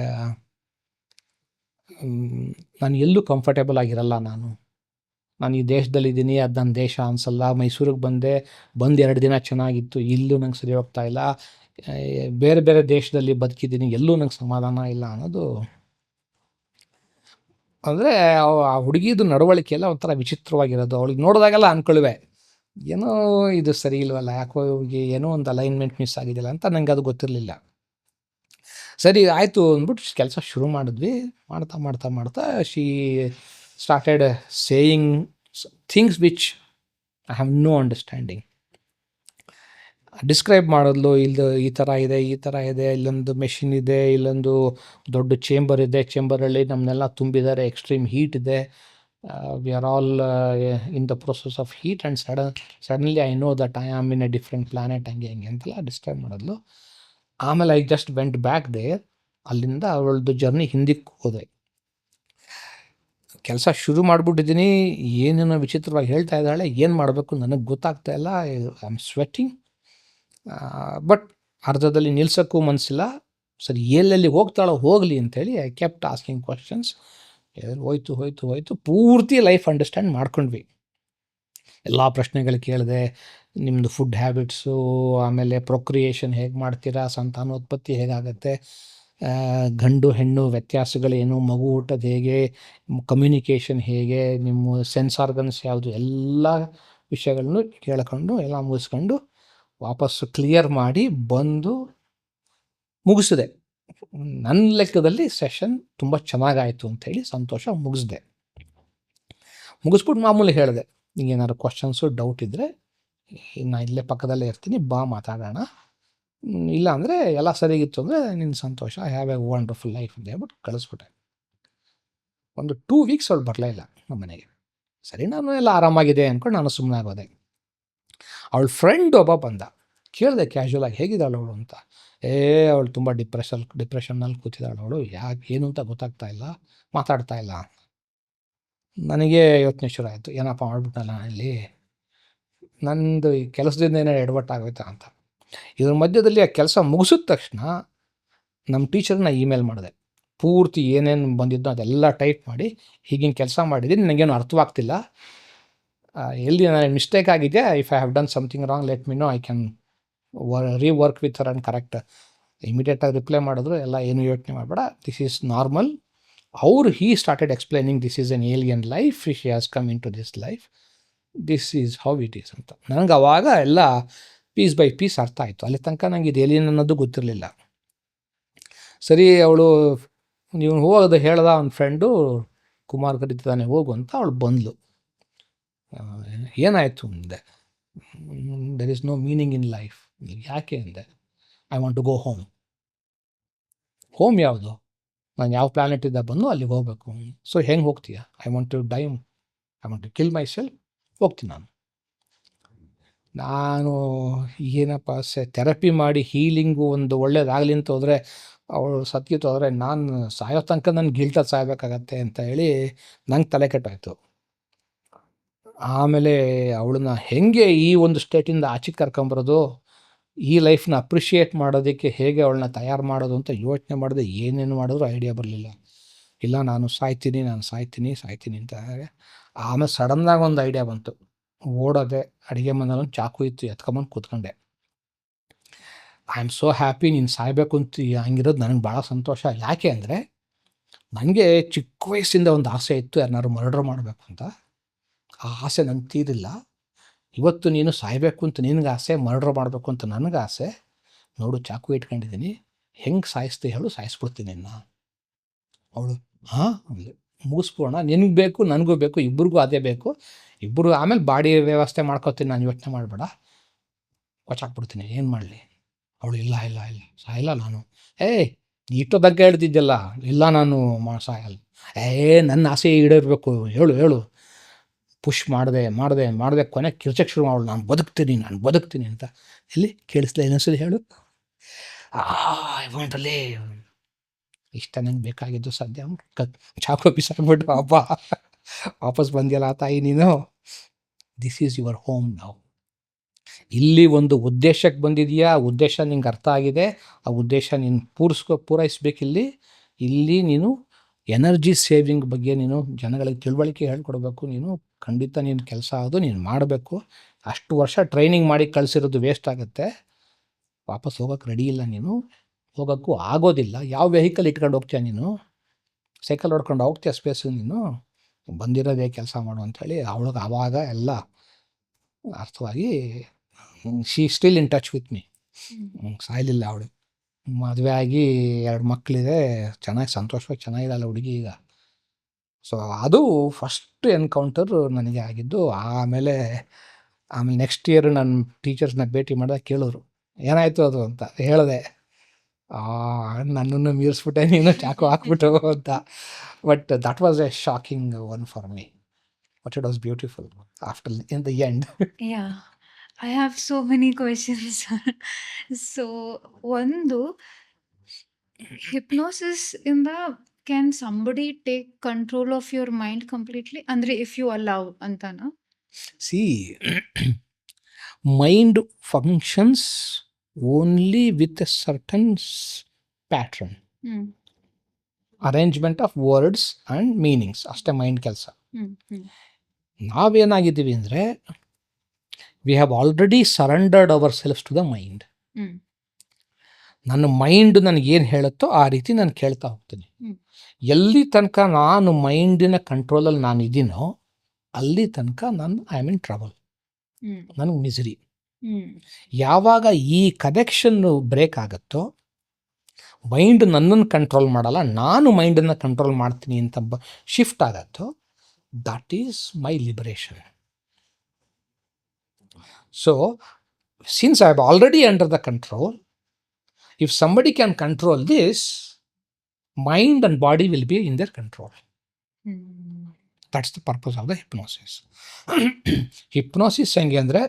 ನಾನು ಎಲ್ಲೂ ಕಂಫರ್ಟೇಬಲ್ ಆಗಿರಲ್ಲ. ನಾನು ಈ ದೇಶದಲ್ಲಿದ್ದೀನಿ, ಅದು ನನ್ನ ದೇಶ ಅನಿಸಲ್ಲ. ಮೈಸೂರಿಗೆ ಬಂದು 2 ದಿನ ಚೆನ್ನಾಗಿತ್ತು, ಇಲ್ಲೂ ನಂಗೆ ಸರಿ ಹೋಗ್ತಾ ಇಲ್ಲ. ಬೇರೆ ದೇಶದಲ್ಲಿ ಬದುಕಿದ್ದೀನಿ, ಎಲ್ಲೂ ನಂಗೆ ಸಮಾಧಾನ ಇಲ್ಲ ಅನ್ನೋದು. ಅಂದರೆ ಆ ಹುಡುಗಿದು ನಡವಳಿಕೆ ಎಲ್ಲ ಒಂಥರ ವಿಚಿತ್ರವಾಗಿರೋದು. ಅವಳಿಗೆ ನೋಡಿದಾಗೆಲ್ಲ ಅಂದ್ಕೊಳ್ಳುವೆ, ಏನೋ ಇದು ಸರಿ ಇಲ್ವಲ್ಲ, ಯಾಕೋ ಇವ್ರಿಗೆ ಏನೋ ಒಂದು ಅಲೈನ್ಮೆಂಟ್ ಮಿಸ್ ಆಗಿದೆಯಲ್ಲ ಅಂತ. ನಂಗೆ ಅದು ಗೊತ್ತಿರಲಿಲ್ಲ. ಸರಿ ಆಯಿತು ಅಂದ್ಬಿಟ್ಟು ಕೆಲಸ ಶುರು ಮಾಡಿದ್ವಿ. ಮಾಡ್ತಾ she started saying things which I have no understanding. Describe ಮಾಡಿದ್ಲು, ಈ ಥರ ಇದೆ, ಇಲ್ಲೊಂದು ಮೆಷಿನ್ ಇದೆ, ಇಲ್ಲೊಂದು ದೊಡ್ಡ ಚೇಂಬರ್ ಇದೆ, ಚೇಂಬರಲ್ಲಿ ನಮ್ಮನ್ನೆಲ್ಲ ತುಂಬಿದ್ದಾರೆ, ಎಕ್ಸ್ಟ್ರೀಮ್ ಹೀಟ್ ಇದೆ, we are all in the process of heat and suddenly I know that I am in a different planet, ಹಂಗೆ ಅಂತೆಲ್ಲ ಡಿಸ್ಕ್ರೈಬ್ ಮಾಡಿದ್ಲು. ಆಮೇಲೆ I just went back there. ಅಲ್ಲಿಂದ ಅವಳದು ಜರ್ನಿ ಹಿಂದಕ್ಕೆ ಹೋದೆ. ಕೆಲಸ ಶುರು ಮಾಡಿಬಿಟ್ಟಿದ್ದೀನಿ, ಏನೇನೋ ವಿಚಿತ್ರವಾಗಿ ಹೇಳ್ತಾ ಇದ್ದಾಳೆ, ಏನು ಮಾಡಬೇಕು ನನಗೆ ಗೊತ್ತಾಗ್ತಾ ಇಲ್ಲ, ಐ ಆಮ್ ಸ್ವೆಟ್ಟಿಂಗ್. ಬಟ್ ಅರ್ಧದಲ್ಲಿ ನಿಲ್ಸೋಕ್ಕೂ ಮನಸ್ಸಿಲ್ಲ. ಸರಿ, ಎಲ್ಲೆಲ್ಲಿ ಹೋಗ್ತಾಳೋ ಹೋಗಲಿ ಅಂತೇಳಿ ಐ ಕೆಪ್ಟ್ ಆಸ್ಕಿಂಗ್ ಕ್ವಶನ್ಸ್. ಹೋಯ್ತು ಹೋಯ್ತು ಹೋಯ್ತು ಪೂರ್ತಿ ಲೈಫ್ ಅಂಡರ್ಸ್ಟ್ಯಾಂಡ್ ಮಾಡ್ಕೊಂಡ್ವಿ. ಎಲ್ಲ ಪ್ರಶ್ನೆಗಳು ಕೇಳಿದೆ. ನಿಮ್ಮದು ಫುಡ್ ಹ್ಯಾಬಿಟ್ಸು, ಆಮೇಲೆ ಪ್ರೊಕ್ರಿಯೇಷನ್ ಹೇಗೆ ಮಾಡ್ತೀರಾ, ಸಂತಾನೋತ್ಪತ್ತಿ ಹೇಗಾಗತ್ತೆ, ಗಂಡು ಹೆಣ್ಣು ವ್ಯತ್ಯಾಸಗಳೇನು, ಮಗು ಹುಟ್ಟೋದು ಹೇಗೆ, ಕಮ್ಯುನಿಕೇಷನ್ ಹೇಗೆ, ನಿಮ್ಮ ಸೆನ್ಸ್ ಆರ್ಗನ್ಸ್ ಯಾವುದು, ಎಲ್ಲ ವಿಷಯಗಳನ್ನು ಕೇಳ್ಕೊಂಡು ಎಲ್ಲ ಮುಗಿಸ್ಕೊಂಡು ವಾಪಸ್ಸು ಕ್ಲಿಯರ್ ಮಾಡಿ ಬಂದು ಮುಗಿಸಿದೆ. ನನ್ನ ಲೆಕ್ಕದಲ್ಲಿ ಸೆಷನ್ ತುಂಬ ಚೆನ್ನಾಗಾಯಿತು ಅಂಥೇಳಿ ಸಂತೋಷ ಮುಗಿಸ್ದೆ. ಮುಗಿಸ್ಬಿಟ್ಟು ಮಾಮೂಲಿ ಹೇಳಿದೆ, ನಿಂಗೇನಾದ್ರು ಕ್ವಶನ್ಸು ಡೌಟ್ ಇದ್ದರೆ ನಾನು ಇಲ್ಲೇ ಪಕ್ಕದಲ್ಲೇ ಇರ್ತೀನಿ, ಬಾ ಮಾತಾಡೋಣ. ಇಲ್ಲ ಅಂದರೆ ಎಲ್ಲ ಸರಿಗಿತ್ತು ಅಂದರೆ ನಿನ್ನ ಸಂತೋಷ, I have a wonderful life ಅಂತ ಹೇಳ್ಬಿಟ್ಟು ಕಳಿಸ್ಬಿಟ್ಟೆ. ಒಂದು 2 ವೀಕ್ಸ್ ಅವಳು ಬರಲೇ ಇಲ್ಲ ನಮ್ಮ ಮನೆಗೆ. ಸರಿ, ನಾನು ಎಲ್ಲ ಆರಾಮಾಗಿದೆ ಅಂದ್ಕೊಂಡು ನಾನು ಸುಮ್ಮನೆ ಆಗೋದೆ. ಅವಳ ಫ್ರೆಂಡ್ ಒಬ್ಬ ಬಂದ. ಕೇಳಿದೆ ಕ್ಯಾಶುವಲಾಗಿ, ಹೇಗಿದ್ದಾಳು ಅವಳು ಅಂತ. ಅವಳು ತುಂಬ ಡಿಪ್ರೆಷನ್ನಲ್ಲಿ ಕೂತಿದ್ದಾಳು ಅವಳು, ಯಾಕೆ ಏನು ಅಂತ ಗೊತ್ತಾಗ್ತಾ ಇಲ್ಲ, ಮಾತಾಡ್ತಾ ಇಲ್ಲ. ನನಗೆ ಯೋಚನೆ ಶುರು ಆಯಿತು, ಏನಪ್ಪ ಮಾಡ್ಬಿಟ್ಟಲ್ಲ ಇಲ್ಲಿ, ನಂದು ಈ ಕೆಲಸದಿಂದ ಏನೋ ಎಡವಟ್ಟಾಗೋಯ್ತಾ ಅಂತ. ಇದ್ರ ಮಧ್ಯದಲ್ಲಿ ಆ ಕೆಲಸ ಮುಗಿಸಿದ ತಕ್ಷಣ ನಮ್ಮ ಟೀಚರ್ನ ಇಮೇಲ್ ಮಾಡಿದೆ. ಪೂರ್ತಿ ಏನೇನು ಬಂದಿದ್ದೋ ಅದೆಲ್ಲ ಟೈಪ್ ಮಾಡಿ, ಹೀಗಿನ ಕೆಲಸ ಮಾಡಿದ್ದೀನಿ, ನನಗೇನು ಅರ್ಥವಾಗ್ತಿಲ್ಲ, ಎಲ್ಲಿ ನನಗೆ ಮಿಸ್ಟೇಕ್ ಆಗಿದೆಯಾ, if I have done something wrong let me no, I can rework with her and correct. ಇಮಿಡಿಯೇಟಾಗಿ ರಿಪ್ಲೈ ಮಾಡಿದ್ರು, ಎಲ್ಲ ಏನು ಯೋಚನೆ ಮಾಡಬೇಡ, this is normal. he started explaining this is an alien life, she has come into this life, this is how it is ಅಂತ. ನನಗೆ ಅವಾಗ ಎಲ್ಲ ಪೀಸ್ ಬೈ ಪೀಸ್ ಅರ್ಥ ಆಯಿತು. ಅಲ್ಲಿ ತನಕ ನನಗೆ ಇದು ಏಲಿಯನ್ ಅನ್ನೋದು ಗೊತ್ತಿರಲಿಲ್ಲ. ಸರಿ, ಅವಳು ನೀವು ಹೋಗೋದು ಹೇಳ್ದ ಅವ್ನ ಫ್ರೆಂಡು ಕುಮಾರ್ ಕರೀತಿದ್ದಾನೆ ಹೋಗು ಅಂತ. ಅವಳು ಬಂದಳು. ಏನಾಯಿತು ಅಂದೆ. There is no meaning in life. ಯಾಕೆ ಅಂದೆ. I want to go home. Home ಯಾವುದು? ನಾನು ಯಾವ ಪ್ಲ್ಯಾನೆಟಿಂದ ಬಂದು ಅಲ್ಲಿಗೆ ಹೋಗಬೇಕು. ಸೊ ಹೆಂಗೆ ಹೋಗ್ತೀಯ? I want to die, I want to kill myself. ಹೋಗ್ತೀನಿ ನಾನು ಏನಪ್ಪ ಥೆರಪಿ ಮಾಡಿ ಹೀಲಿಂಗು ಒಂದು ಒಳ್ಳೇದಾಗಲಿ ಅಂತ ಹೋದರೆ, ಅವಳು ಸತ್ಗಿತ್ತು ಹೋದರೆ ನಾನು ಸಾಯೋ ತನಕ ನನ್ನ ಗಿಲ್ಟಲ್ಲಿ ಸಾಯಬೇಕಾಗತ್ತೆ ಅಂತ ಹೇಳಿ ನಂಗೆ ತಲೆ ಕೆಟ್ಟಾಯಿತು. ಆಮೇಲೆ ಅವಳನ್ನ ಹೆಂಗೆ ಈ ಒಂದು ಸ್ಟೇಟಿಂದ ಆಚೆಗೆ ಕರ್ಕೊಂಬರೋದು, ಈ ಲೈಫ್ನ ಅಪ್ರಿಷಿಯೇಟ್ ಮಾಡೋದಕ್ಕೆ ಹೇಗೆ ಅವಳನ್ನ ತಯಾರು ಮಾಡೋದು ಅಂತ ಯೋಚನೆ ಮಾಡಿದೆ. ಏನೇನು ಮಾಡಿದ್ರು ಐಡಿಯಾ ಬರಲಿಲ್ಲ. ಇಲ್ಲ, ನಾನು ಸಾಯ್ತೀನಿ ಅಂತ. ಆಮೇಲೆ ಸಡನ್ನಾಗಿ ಒಂದು ಐಡಿಯಾ ಬಂತು. ಓಡೋದೆ, ಅಡುಗೆ ಮನೇಲಿ ಒಂದು ಚಾಕು ಇತ್ತು, ಎತ್ಕೊಂಬಂದು ಕೂತ್ಕೊಂಡೆ. ಐ ಆಮ್ ಸೋ ಹ್ಯಾಪಿ, ನೀನು ಸಾಯಬೇಕು ಅಂತ ಹಂಗಿರೋದು ನನಗೆ ಭಾಳ ಸಂತೋಷ. ಯಾಕೆ ಅಂದರೆ, ನನಗೆ ಚಿಕ್ಕ ವಯಸ್ಸಿಂದ ಒಂದು ಆಸೆ ಇತ್ತು, ಯಾರನ್ನಾರು ಮರ್ಡರ್ ಮಾಡಬೇಕು ಅಂತ. ಆ ಆಸೆ ನನಗೆ ತೀರಿಲ್ಲ. ಇವತ್ತು ನೀನು ಸಾಯಬೇಕು ಅಂತ ನಿನಗೆ ಆಸೆ, ಮರ್ಡರ್ ಮಾಡಬೇಕು ಅಂತ ನನಗೆ ಆಸೆ. ನೋಡು, ಚಾಕು ಇಟ್ಕೊಂಡಿದ್ದೀನಿ, ಹೆಂಗೆ ಸಾಯಿಸ್ತೆ ಹೇಳು, ಸಾಯಿಸ್ಬಿಡ್ತೀನಿ ನಾ. ಅವಳು ಹಾಂ ಮುಗಿಸ್ಬೋಣ, ನಿನಗೆ ಬೇಕು ನನಗೂ ಬೇಕು, ಇಬ್ಬರಿಗೂ ಅದೇ ಬೇಕು, ಇಬ್ಬರು ಆಮೇಲೆ ಬಾಡಿ ವ್ಯವಸ್ಥೆ ಮಾಡ್ಕೊತೀನಿ, ನಾನು ಯೋಚನೆ ಮಾಡಬೇಡ, ಕೊಚ್ಚಾಕ್ಬಿಡ್ತೀನಿ, ಏನು ಮಾಡಲಿ. ಅವಳು ಇಲ್ಲ ಸಾಯಲ್ಲ ನಾನು. ಇಷ್ಟೊಂದಾಗ ಹೇಳ್ತಿದ್ದಲ್ಲ, ಇಲ್ಲ ನಾನು ಸಾಯಲ್ಲ. ನನ್ನ ಆಸೆ ಈಡೇರಬೇಕು, ಹೇಳು. ಪುಷ್ ಮಾಡಿದೆ ಕೊನೆಗೆ ಕಿರ್ಚಕ್ಕೆ ಶುರು ಮಾಡೋಳು, ನಾನು ಬದುಕ್ತೀನಿ ಅಂತ. ಎಲ್ಲಿ ಕೇಳಿಸ್ಲಿಲ್ಲ, ಇನ್ನೊಂದ್ಸಲಿ ಹೇಳು. ಇವಂಟಲ್ಲಿ ಇಷ್ಟ ನಂಗೆ ಬೇಕಾಗಿದ್ದು ಸದ್ಯ ಚಾಕು ಬಿಸಾಕ್ಬಿಟ್ಟು ವಾಪಸ್ ಬಂದಿಯಲ್ಲ ತಾಯಿ ನೀನು. ದಿಸ್ ಈಸ್ ಯುವರ್ ಹೋಮ್ ನಾವು. ಇಲ್ಲಿ ಒಂದು ಉದ್ದೇಶಕ್ಕೆ ಬಂದಿದೆಯಾ, ಉದ್ದೇಶ ನಿಂಗೆ ಅರ್ಥ ಆಗಿದೆ, ಆ ಉದ್ದೇಶ ನೀನು ಪೂರೈಸ್ಬೇಕಿಲ್ಲಿ. ಇಲ್ಲಿ ನೀನು ಎನರ್ಜಿ ಸೇವಿಂಗ್ ಬಗ್ಗೆ ನೀನು ಜನಗಳಿಗೆ ತಿಳುವಳಿಕೆ ಹೇಳ್ಕೊಡ್ಬೇಕು. ನೀನು ಖಂಡಿತ ನೀನು ಕೆಲಸ ಅದು ನೀನು ಮಾಡಬೇಕು. ಅಷ್ಟು ವರ್ಷ ಟ್ರೈನಿಂಗ್ ಮಾಡಿ ಕಳಿಸಿರೋದು ವೇಸ್ಟ್ ಆಗುತ್ತೆ. ವಾಪಸ್ ಹೋಗೋಕ್ಕೆ ರೆಡಿ ಇಲ್ಲ ನೀನು, ಹೋಗೋಕ್ಕೂ ಆಗೋದಿಲ್ಲ. ಯಾವ ವೆಹಿಕಲ್ ಇಟ್ಕೊಂಡು ಹೋಗ್ತೀಯ ನೀನು? ಸೈಕಲ್ ಹೊಡ್ಕೊಂಡು ಹೋಗ್ತೀಯ ಸ್ಪೇಸು ನೀನು? ಬಂದಿರೋದೇ ಕೆಲಸ ಮಾಡು ಅಂಥೇಳಿ ಅವಳಿಗೆ ಆವಾಗ ಎಲ್ಲ ಅರ್ಥವಾಗಿ, she still in touch with me. ಸಾಯಲಿಲ್ಲ ಅವಳು. ಮದುವೆ ಆಗಿ 2 ಮಕ್ಕಳಿದೆ, ಸಂತೋಷವಾಗಿ ಚೆನ್ನಾಗಿರಲ್ಲ ಹುಡುಗಿ ಈಗ. ಸೊ ಅದು ಫಸ್ಟ್ ಎನ್ಕೌಂಟರ್ ನನಗೆ ಆಗಿದ್ದು. ಆಮೇಲೆ ನೆಕ್ಸ್ಟ್ ಇಯರ್ ನನ್ನ ಟೀಚರ್ಸ್ನ ಭೇಟಿ ಮಾಡಿದಾಗ ಕೇಳಿದ್ರು, ಏನಾಯಿತು ಅದು ಅಂತ ಹೇಳಿದೆ. ನನ್ನನ್ನು ಮೀರಿಸ್ಬಿಟ್ಟೆ ನೀನು, ಚಾಕು ಹಾಕ್ಬಿಟ್ಟು ಅಂತ. But that was a shocking one for me, but it was beautiful after in the end. Yeah, I have so many questions. So, ಒಂದು ಹಿಪ್ನೋಸಿಸ್ ಇಂದ can somebody take control of your mind completely? ಅಂದರೆ if you allow ಅಂತಾನಾ? See mind functions only with a certain pattern, hmm arrangement of words and meanings, ಅಷ್ಟೇ mind ಕೆಲಸ. ಹ್ಮ್ ಹ್ಮ್ ನಾವೇನಾಗಿದ್ದೀವಿ ಅಂದರೆ we have already surrendered our selves to the mind. ಹ್ಮ್ ನನ್ನ ಮೈಂಡ್ ನನಗೇನು ಹೇಳುತ್ತೋ ಆ ರೀತಿ ನಾನು ಕೇಳ್ತಾ ಹೋಗ್ತೀನಿ. ಹ್ಮ್. ಎಲ್ಲಿ ತನಕ ನಾನು ಮೈಂಡಿನ ಕಂಟ್ರೋಲಲ್ಲಿ ನಾನು ಇದ್ದೀನೋ ಅಲ್ಲಿ ತನಕ ನಾನು ಐ ಆಮ್ ಇನ್ ಟ್ರಬಲ್, ಹ್ಮ್ ನನಗೆ ಮಿಸರಿ. ಹ್ಮ್ ಯಾವಾಗ ಈ ಕನೆಕ್ಷನ್ನು ಬ್ರೇಕ್ ಆಗುತ್ತೋ, ಮೈಂಡ್ ನನ್ನನ್ನು ಕಂಟ್ರೋಲ್ ಮಾಡಲ್ಲ, ನಾನು ಮೈಂಡನ್ನು ಕಂಟ್ರೋಲ್ ಮಾಡ್ತೀನಿ ಅಂತ ಶಿಫ್ಟ್ ಆಗತ್ತೋ, that is my liberation. So since I have already under the control, if somebody can control this, mind and body will be in their control. Hmm That's the purpose of the hypnosis. Hypnosis ಹೆಂಗೆ ಅಂದರೆ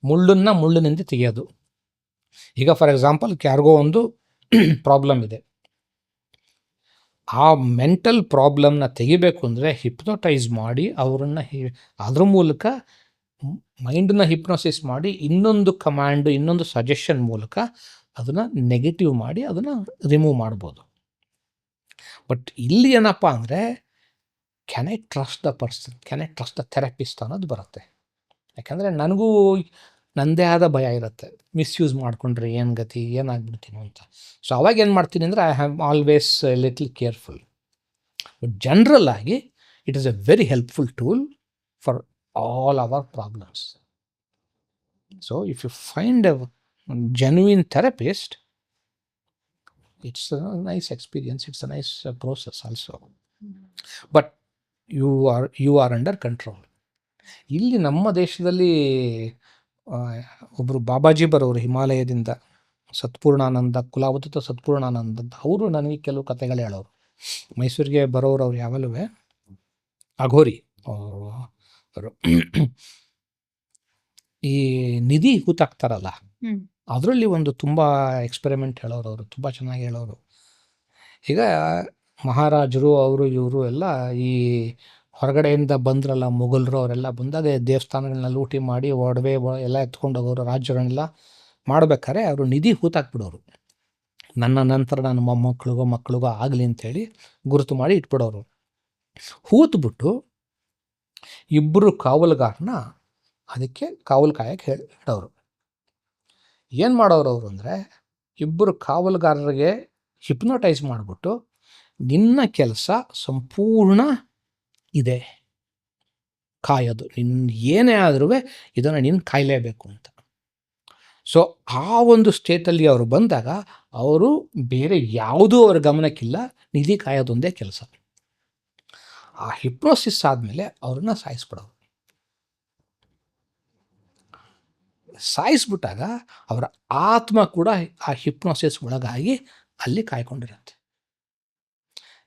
ಮುಳ್ಳನ್ನು ಮುಳ್ಳಿನಿಂದ ತೆಗೆಯೋದು. ಈಗ for example ಯಾರಿಗೋ ಒಂದು problem ಇದೆ, ಆ mental ಪ್ರಾಬ್ಲಮ್ನ ತೆಗಿಬೇಕು ಅಂದರೆ ಹಿಪ್ನೋಟೈಸ್ ಮಾಡಿ ಅವರನ್ನು ಅದ್ರ ಮೂಲಕ ಮೈಂಡನ್ನ ಹಿಪ್ನೋಸಿಸ್ ಮಾಡಿ ಇನ್ನೊಂದು ಕಮಾಂಡ್, ಇನ್ನೊಂದು ಸಜೆಷನ್ ಮೂಲಕ ಅದನ್ನು ನೆಗೆಟಿವ್ ಮಾಡಿ ಅದನ್ನು ರಿಮೂವ್ ಮಾಡ್ಬೋದು. ಬಟ್ ಇಲ್ಲಿ ಏನಪ್ಪ ಅಂದರೆ can I trust the person, can I trust the therapist ಅನ್ನೋದು ಬರುತ್ತೆ. ಯಾಕಂದರೆ ನನಗೂ ನನ್ನದೇ ಆದ ಭಯ ಇರುತ್ತೆ, ಮಿಸ್ಯೂಸ್ ಮಾಡಿಕೊಂಡ್ರೆ ಏನು ಗತಿ, ಏನಾಗ್ಬಿಡ್ತೀನೋ ಅಂತ. ಸೊ ಅವಾಗ ಏನು ಮಾಡ್ತೀನಿ ಅಂದರೆ I have always little careful. But general ಆಗಿ it is a very helpful tool for all our problems. So if you find a genuine therapist, it's a nice experience, it's a nice process also, but you are under control. ಇಲ್ಲಿ ನಮ್ಮ ದೇಶದಲ್ಲಿ ಒಬ್ಬರು ಬಾಬಾಜಿ ಬರೋರು ಹಿಮಾಲಯದಿಂದ, ಸತ್ಪೂರ್ಣಾನಂದ, ಕುಲಾವತುತ ಸತ್ಪೂರ್ಣಾನಂದ ಅಂತ, ಅವರು ನನಗೆ ಕೆಲವು ಕಥೆಗಳು ಹೇಳೋರು. ಮೈಸೂರಿಗೆ ಬರೋರು ಅವ್ರು ಯಾವಲ್ಲೂ ಅಘೋರಿ ಅವರು ಈ ನಿಧಿ ಹೂತಾಕ್ತಾರಲ್ಲ, ಹ್ಮ್ ಅದರಲ್ಲಿ ಒಂದು ತುಂಬ ಎಕ್ಸ್ಪೆರಿಮೆಂಟ್ ಹೇಳೋರು, ಅವರು ತುಂಬ ಚೆನ್ನಾಗಿ ಹೇಳೋರು. ಈಗ ಮಹಾರಾಜರು ಅವರು ಇವರು ಎಲ್ಲ ಈ ಹೊರಗಡೆಯಿಂದ ಬಂದ್ರಲ್ಲ, ಮೊಘಲರು ಅವರೆಲ್ಲ ಬಂದಾಗ ದೇವಸ್ಥಾನಗಳನ್ನ ಲೂಟಿ ಮಾಡಿ ಒಡವೆ ಎಲ್ಲ ಎತ್ಕೊಂಡು ಹೋಗೋರು, ರಾಜ್ಯಗಳನ್ನೆಲ್ಲ ಮಾಡ್ಬೇಕಾದ್ರೆ ಅವರು ನಿಧಿ ಹೂತಾಕ್ಬಿಡೋರು. ನನ್ನ ನಂತರ ನನ್ನ ಮೊಮ್ಮಕ್ಕಳಿಗೋ ಮಕ್ಕಳಿಗೋ ಆಗಲಿ ಅಂಥೇಳಿ ಗುರುತು ಮಾಡಿ ಇಟ್ಬಿಡೋರು. ಹೂತ್ಬಿಟ್ಟು ಇಬ್ಬರು ಕಾವಲುಗಾರನ ಅದಕ್ಕೆ ಕಾವಲು ಕಾಯಕ್ಕೆ ಹೇಳೋರು. ಏನು ಮಾಡೋರು ಅವರು ಅಂದರೆ, ಇಬ್ಬರು ಕಾವಲುಗಾರರಿಗೆ ಹಿಪ್ನೋಟೈಸ್ ಮಾಡಿಬಿಟ್ಟು ನಿನ್ನ ಕೆಲಸ ಸಂಪೂರ್ಣ ಇದೆ, ಕಾಯೋದು, ನಿನ್ನ ಏನೇ ಆದ್ರೂ ಇದನ್ನು ನೀನು ಕಾಯಲೇಬೇಕು ಅಂತ. ಸೊ ಆ ಒಂದು ಸ್ಟೇಟಲ್ಲಿ ಅವರು ಬಂದಾಗ ಅವರು ಬೇರೆ ಯಾವುದೂ ಅವ್ರ ಗಮನಕ್ಕಿಲ್ಲ, ನಿಧಿ ಕಾಯೋದೊಂದೇ ಕೆಲಸ. ಆ ಹಿಪ್ನೋಸಿಸ್ ಆದಮೇಲೆ ಅವ್ರನ್ನ ಸಾಯಿಸ್ಬಿಡೋರು. ಸಾಯಿಸ್ಬಿಟ್ಟಾಗ ಅವರ ಆತ್ಮ ಕೂಡ ಆ ಹಿಪ್ನೋಸಿಸ್ ಒಳಗಾಗಿ ಅಲ್ಲಿ ಕಾಯ್ಕೊಂಡಿರುತ್ತೆ.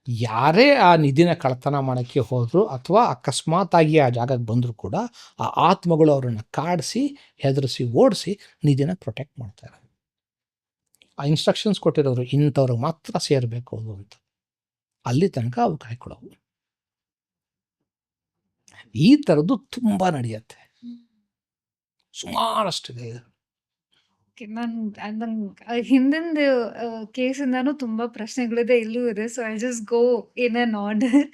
ಯಾರೇ ಆ ನಿಧಿನ ಕಳ್ತನ ಮಾಡೋಕ್ಕೆ ಹೋದರೂ ಅಥವಾ ಅಕಸ್ಮಾತಾಗಿ ಆ ಜಾಗಕ್ಕೆ ಬಂದರೂ ಕೂಡ ಆ ಆತ್ಮಗಳು ಅವರನ್ನು ಕಾಡಿಸಿ, ಹೆದರಿಸಿ, ಓಡಿಸಿ ನಿಧಿನ ಪ್ರೊಟೆಕ್ಟ್ ಮಾಡ್ತಾರೆ. ಆ ಇನ್ಸ್ಟ್ರಕ್ಷನ್ಸ್ ಕೊಟ್ಟಿರೋರು ಇಂಥವ್ರಿಗೆ ಮಾತ್ರ ಸೇರಬೇಕು ಅದು ಅಂತ, ಅಲ್ಲಿ ತನಕ ಅವು ಕಾಯ್ಕೊಳ್ಳೋವು. ಈ ಥರದ್ದು ತುಂಬ ನಡೆಯುತ್ತೆ, ಸುಮಾರಷ್ಟಿದೆ. ನಾನು ಹಿಂದಿಂದ ಕೇಸಿಂದಾನು ತುಂಬ ಪ್ರಶ್ನೆಗಳಿದೆ, ಇಲ್ಲೂ ಇದೆ. So I just go in an order.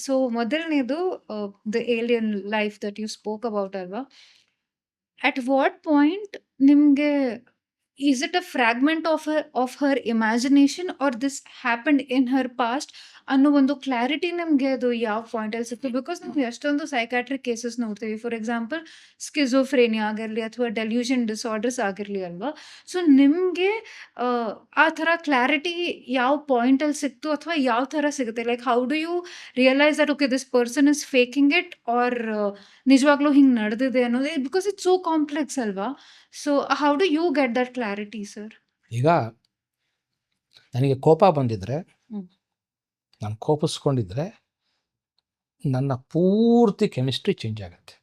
So ಮೊದಲನೇದು the alien life that you spoke about ಅಲ್ವಾ? ಅಟ್ ವಾಟ್ ಪಾಯಿಂಟ್ ನಿಮಗೆ is it a fragment of her imagination or this happened in her past ಅನ್ನೋ ಒಂದು clarity ನಮಗೆ ಅದು ಯಾವ ಪಾಯಿಂಟಲ್ಲಿ ಸಿಕ್ತು? Because ನಾವು ಎಷ್ಟೊಂದು ಸೈಕ್ಯಾಟ್ರಿಕ್ ಕೇಸಸ್ ನೋಡ್ತೀವಿ, ಫಾರ್ ಎಕ್ಸಾಂಪಲ್ ಸ್ಕಿಜೋಫ್ರೇನಿಯಾ ಆಗಿರಲಿ ಅಥವಾ ಡೆಲ್ಯೂಷನ್ ಡಿಸಾರ್ಡರ್ಸ್ ಆಗಿರಲಿ ಅಲ್ವಾ? ಸೊ ನಿಮಗೆ ಆ ಥರ ಕ್ಲಾರಿಟಿ ಯಾವ ಪಾಯಿಂಟಲ್ಲಿ ಸಿಕ್ತು ಅಥವಾ ಯಾವ ಥರ ಸಿಗುತ್ತೆ? Like how do you realise that okay this person is faking it or ನಿಜವಾಗ್ಲೂ ಹಿಂಗೆ ನಡೆದಿದೆ ಅನ್ನೋದು? ಬಿಕಾಸ್ ಇಟ್ಸ್ ಸೋ ಕಾಂಪ್ಲೆಕ್ಸ್ ಅಲ್ವಾ? So how do you get that clarity sir? ಈಗ ನನಗೆ ಕೋಪ ಬಂದಿದ್ರೆ, ನಾನು ಕೋಪಿಸ್ಕೊಂಡಿದ್ರೆ ನನ್ನ ಪೂರ್ತಿ ಕೆಮಿಸ್ಟ್ರಿ ಚೇಂಜ್ ಆಗುತ್ತೆ,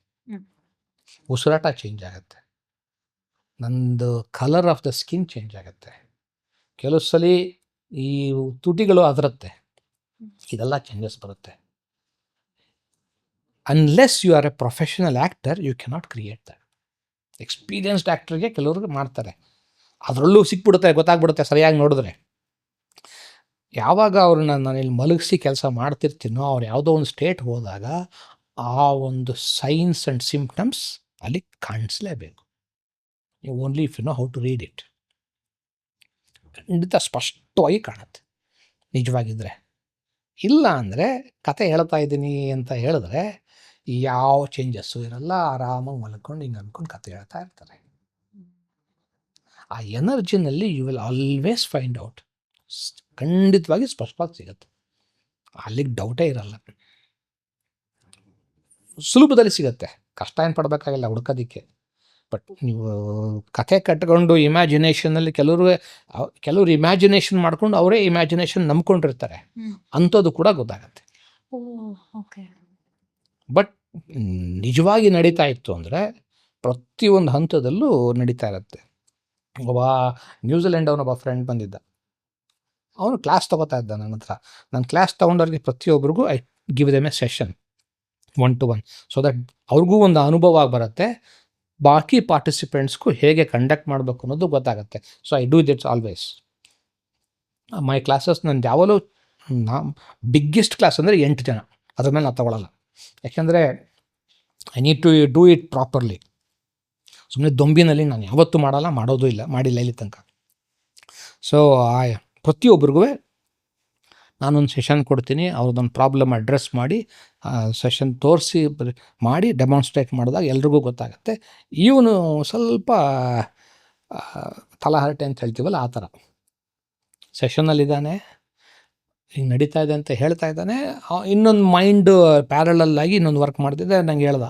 ಉಸಿರಾಟ ಚೇಂಜ್ ಆಗುತ್ತೆ, ನಂದು colour of the skin change ಆಗುತ್ತೆ, ಕೆಲವು ಸಲ ಈ ತುಟಿಗಳು ಅದರುತ್ತೆ, ಇದೆಲ್ಲ ಚೇಂಜಸ್ ಬರುತ್ತೆ. Unless you are a professional actor you cannot create that. Experienced ಆ್ಯಕ್ಟರ್ಗೆ ಕೆಲವ್ರಿಗೆ ಮಾಡ್ತಾರೆ, ಅದರಲ್ಲೂ ಸಿಕ್ಬಿಡುತ್ತೆ, ಗೊತ್ತಾಗ್ಬಿಡುತ್ತೆ ಸರಿಯಾಗಿ ನೋಡಿದ್ರೆ. ಯಾವಾಗ ಅವ್ರನ್ನ ನಾನು ಇಲ್ಲಿ ಮಲಗಿಸಿ ಕೆಲಸ ಮಾಡ್ತಿರ್ತೀನೋ ಅವ್ರು ಯಾವುದೋ ಒಂದು ಸ್ಟೇಟ್ ಹೋದಾಗ ಆ ಒಂದು ಸೈನ್ಸ್ ಆ್ಯಂಡ್ ಸಿಂಪ್ಟಮ್ಸ್ ಅಲ್ಲಿ ಕಾಣಿಸ್ಲೇಬೇಕು. ನೀವು only if you know how to read it. ಖಂಡಿತ ಸ್ಪಷ್ಟವಾಗಿ ಕಾಣುತ್ತೆ ನಿಜವಾಗಿದ್ದರೆ. ಇಲ್ಲ ಅಂದರೆ ಕತೆ ಹೇಳ್ತಾ ಇದ್ದೀನಿ ಅಂತ ಹೇಳಿದ್ರೆ ಯಾವ ಚೇಂಜಸ್ಸು ಇರಲ್ಲ, ಆರಾಮಾಗಿ ಮಲ್ಕೊಂಡು ಹಿಂಗೆ ಅಂದ್ಕೊಂಡು ಕತೆ ಹೇಳ್ತಾ ಇರ್ತಾರೆ. ಆ ಎನರ್ಜಿನಲ್ಲಿ you will always find out. ಖಂಡಿತವಾಗಿ ಸ್ಪಷ್ಟವಾಗಿ ಸಿಗುತ್ತೆ, ಅಲ್ಲಿಗೆ ಡೌಟೇ ಇರಲ್ಲ. ಸುಲಭದಲ್ಲಿ ಸಿಗುತ್ತೆ, ಕಷ್ಟ ಏನು ಪಡಬೇಕಾಗಿಲ್ಲ ಹುಡ್ಕೋದಕ್ಕೆ. ಬಟ್ ನೀವು ಕತೆ ಕಟ್ಕೊಂಡು ಇಮ್ಯಾಜಿನೇಷನಲ್ಲಿ ಕೆಲವರು ಇಮ್ಯಾಜಿನೇಷನ್ ಮಾಡ್ಕೊಂಡು ಅವರೇ ಇಮ್ಯಾಜಿನೇಷನ್ ನಂಬ್ಕೊಂಡಿರ್ತಾರೆ, ಅಂಥದ್ದು ಕೂಡ ಗೊತ್ತಾಗತ್ತೆ. ಬಟ್ ನಿಜವಾಗಿ ನಡೀತಾ ಇತ್ತು ಅಂದರೆ ಪ್ರತಿಯೊಂದು ಹಂತದಲ್ಲೂ ನಡೀತಾ ಇರುತ್ತೆ. ಒಬ್ಬ ನ್ಯೂಜಿಲೆಂಡ್ ಅವನೊಬ್ಬ ಫ್ರೆಂಡ್ ಬಂದಿದ್ದ, ಅವನು ಕ್ಲಾಸ್ ತೊಗೋತಾ ಇದ್ದ ನನ್ನ ಹತ್ರ. ನಾನು ಕ್ಲಾಸ್ ತೊಗೊಂಡವ್ರಿಗೆ ಪ್ರತಿಯೊಬ್ಬರಿಗೂ I give them A session 1-to-1, so that ಅವ್ರಿಗೂ ಒಂದು ಅನುಭವ ಬರುತ್ತೆ, ಬಾಕಿ ಪಾರ್ಟಿಸಿಪೆಂಟ್ಸ್ಗೂ ಹೇಗೆ ಕಂಡಕ್ಟ್ ಮಾಡಬೇಕು ಅನ್ನೋದು ಗೊತ್ತಾಗುತ್ತೆ. So I do this always. My classes ನಾನು ಯಾವಾಗಲೂ ಬಿಗ್ಗೆಸ್ಟ್ ಕ್ಲಾಸ್ ಅಂದರೆ 8 ಜನ, ಅದ್ರ ಮೇಲೆ ನಾನು ತೊಗೊಳ್ಳಲ್ಲ. ಯಾಕೆಂದರೆ I need to do it properly. ಸುಮ್ಮನೆ ದೊಂಬಿನಲ್ಲಿ ನಾನು ಯಾವತ್ತೂ ಮಾಡೋದು ಇಲ್ಲ, ಮಾಡಿಲ್ಲ ಇಲ್ಲಿ ತನಕ. ಸೊ ಪ್ರತಿಯೊಬ್ಬರಿಗೂ ನಾನೊಂದು ಸೆಷನ್ ಕೊಡ್ತೀನಿ, ಅವ್ರದ್ದೊಂದು ಪ್ರಾಬ್ಲಮ್ ಅಡ್ರೆಸ್ ಮಾಡಿ ಸೆಷನ್ ತೋರಿಸಿ ಮಾಡಿ ಡೆಮಾನ್ಸ್ಟ್ರೇಟ್ ಮಾಡಿದಾಗ ಎಲ್ರಿಗೂ ಗೊತ್ತಾಗುತ್ತೆ. ಇವನು ಸ್ವಲ್ಪ ತಲಹರಟೆ ಅಂತ ಹೇಳ್ತೀವಲ್ಲ ಆ ಥರ. ಸೆಷನ್ನಲ್ಲಿದ್ದಾನೆ, ಹಿಂಗೆ ನಡೀತಾ ಇದೆ ಅಂತ ಹೇಳ್ತಾ ಇದ್ದಾನೆ, ಇನ್ನೊಂದು ಮೈಂಡ್ ಪ್ಯಾರಲಲ್ಲಾಗಿ ಇನ್ನೊಂದು ವರ್ಕ್ ಮಾಡ್ತಿದ್ದೆ. ನಂಗೆ ಹೇಳ್ದ,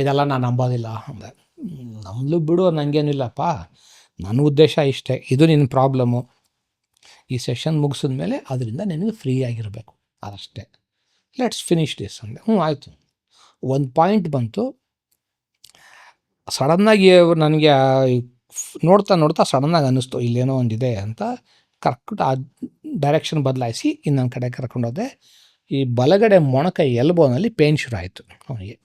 ಇದೆಲ್ಲ ನಾನು ನಂಬೋದಿಲ್ಲ ಅಂದೆ. ನಮ್ಮದು ಬಿಡು, ನನಗೇನಿಲ್ಲಪ್ಪ, ನನ್ನ ಉದ್ದೇಶ ಇಷ್ಟೇ, ಇದು ನಿನ್ನ ಪ್ರಾಬ್ಲಮ್ಮು, ಈ ಸೆಷನ್ ಮುಗಿಸಿದ ಮೇಲೆ ಅದರಿಂದ ನಿನಗೆ ಫ್ರೀ ಆಗಿರಬೇಕು, ಅದಷ್ಟೇ. ಲೆಟ್ಸ್ ಫಿನಿಶ್ ದಿಸ್ ಅಂದೆ. ಆಯಿತು. ಒಂದು ಪಾಯಿಂಟ್ ಬಂತು, ಸಡನ್ನಾಗಿ ನನಗೆ ನೋಡ್ತಾ ಸಡನ್ನಾಗಿ ಅನ್ನಿಸ್ತು ಇಲ್ಲೇನೋ ಒಂದಿದೆ ಅಂತ. ಕರೆಕ್ಟ್ ಆ ಡೈರೆಕ್ಷನ್ ಬದಲಾಯಿಸಿ ಇನ್ನೊಂದು ಕಡೆ ಕರ್ಕೊಂಡೋದೆ. ಈ ಬಲಗಡೆ ಮೊಣಕೈ ಎಲ್ಬೋನಲ್ಲಿ ಪೇನ್ ಶುರು ಆಯಿತು ಅವನಿಗೆ.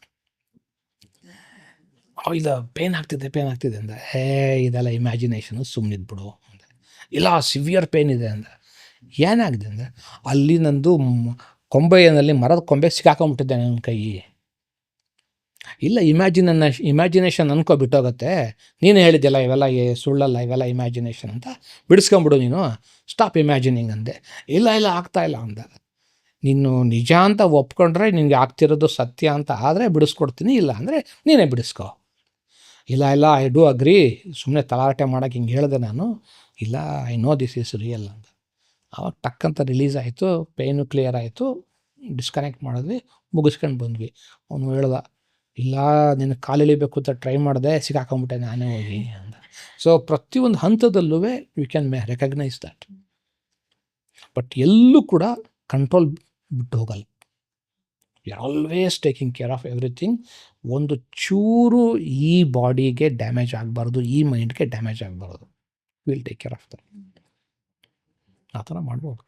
ಇದು ಪೇನ್ ಆಗ್ತಿದೆ ಅಂದ. ಇದೆಲ್ಲ ಇಮ್ಯಾಜಿನೇಷನು, ಸುಮ್ಮನಿದ್ಬಿಡು ಅಂದೆ. ಇಲ್ಲ ಸಿವಿಯರ್ ಪೇನ್ ಇದೆ ಅಂದ. ಏನಾಗಿದೆ ಅಂದರೆ ಅಲ್ಲಿ ನಂದು ಕೊಂಬೆಯಲ್ಲಿ ಮರದ ಕೊಂಬೆ ಸಿಕ್ಕಾಕೊಂಬಿಟ್ಟಿದ್ದೆ ನನ್ನ ಕೈ. ಇಲ್ಲ ಇಮ್ಯಾಜಿನೇಷನ್ ಅನ್ಕೊಬಿಟ್ಟೋಗುತ್ತೆ, ನೀನು ಹೇಳಿದ್ಯಲ್ಲ ಇವೆಲ್ಲ ಸುಳ್ಳಲ್ಲ, ಇವೆಲ್ಲ ಇಮ್ಯಾಜಿನೇಷನ್ ಅಂತ, ಬಿಡಿಸ್ಕೊಂಬಿಡು ನೀನು, ಸ್ಟಾಪ್ ಇಮ್ಯಾಜಿನಿಂಗ್ ಅಂದೆ. ಇಲ್ಲ ಆಗ್ತಾಯಿಲ್ಲ ಅಂದ. ನೀನು ನಿಜ ಅಂತ ಒಪ್ಕೊಂಡ್ರೆ ನಿನಗೆ ಆಗ್ತಿರೋದು ಸತ್ಯ ಅಂತ ಆದರೆ ಬಿಡಿಸ್ಕೊಡ್ತೀನಿ, ಇಲ್ಲ ಅಂದರೆ ನೀನೇ ಬಿಡಿಸ್ಕೊ. ಇಲ್ಲ ಐ ಡೂ ಅಗ್ರಿ, ಸುಮ್ಮನೆ ತಲಾಟೆ ಮಾಡೋಕ್ಕೆ ಹಿಂಗೆ ಹೇಳಿದೆ ನಾನು. ಇಲ್ಲ I know this is real ಅಂತ. ಆವಾಗ ಟಕ್ಕಂತ ರಿಲೀಸ್ ಆಯಿತು, ಪೇನು ಕ್ಲಿಯರ್ ಆಯಿತು, ಡಿಸ್ಕನೆಕ್ಟ್ ಮಾಡಿದ್ವಿ, ಮುಗಿಸ್ಕೊಂಡು ಬಂದ್ವಿ. ಅವನು ಹೇಳ್ದ, ಇಲ್ಲ ನಿನಗೆ ಕಾಲು ಎಳಿಬೇಕು ಅಂತ ಟ್ರೈ ಮಾಡಿದೆ, ಸಿಕ್ಕಾಕೊಂಬಿಟ್ಟೆ ನಾನೇ ಹೋಗಿ ಅಂದ. ಸೊ ಪ್ರತಿಯೊಂದು ಹಂತದಲ್ಲೂ you can recognise that. But ಎಲ್ಲೂ ಕೂಡ ಕಂಟ್ರೋಲ್ ಬಿಟ್ಟು ಹೋಗಲ್ಲ. You are always taking care of everything. ಒಂದು ಚೂರು ಈ ಬಾಡಿಗೆ ಡ್ಯಾಮೇಜ್ ಆಗಬಾರ್ದು, ಈ ಮೈಂಡ್ಗೆ ಡ್ಯಾಮೇಜ್ ಆಗಬಾರ್ದು. Will take care of that. ಆ ಥರ ಮಾಡ್ಬೋದು.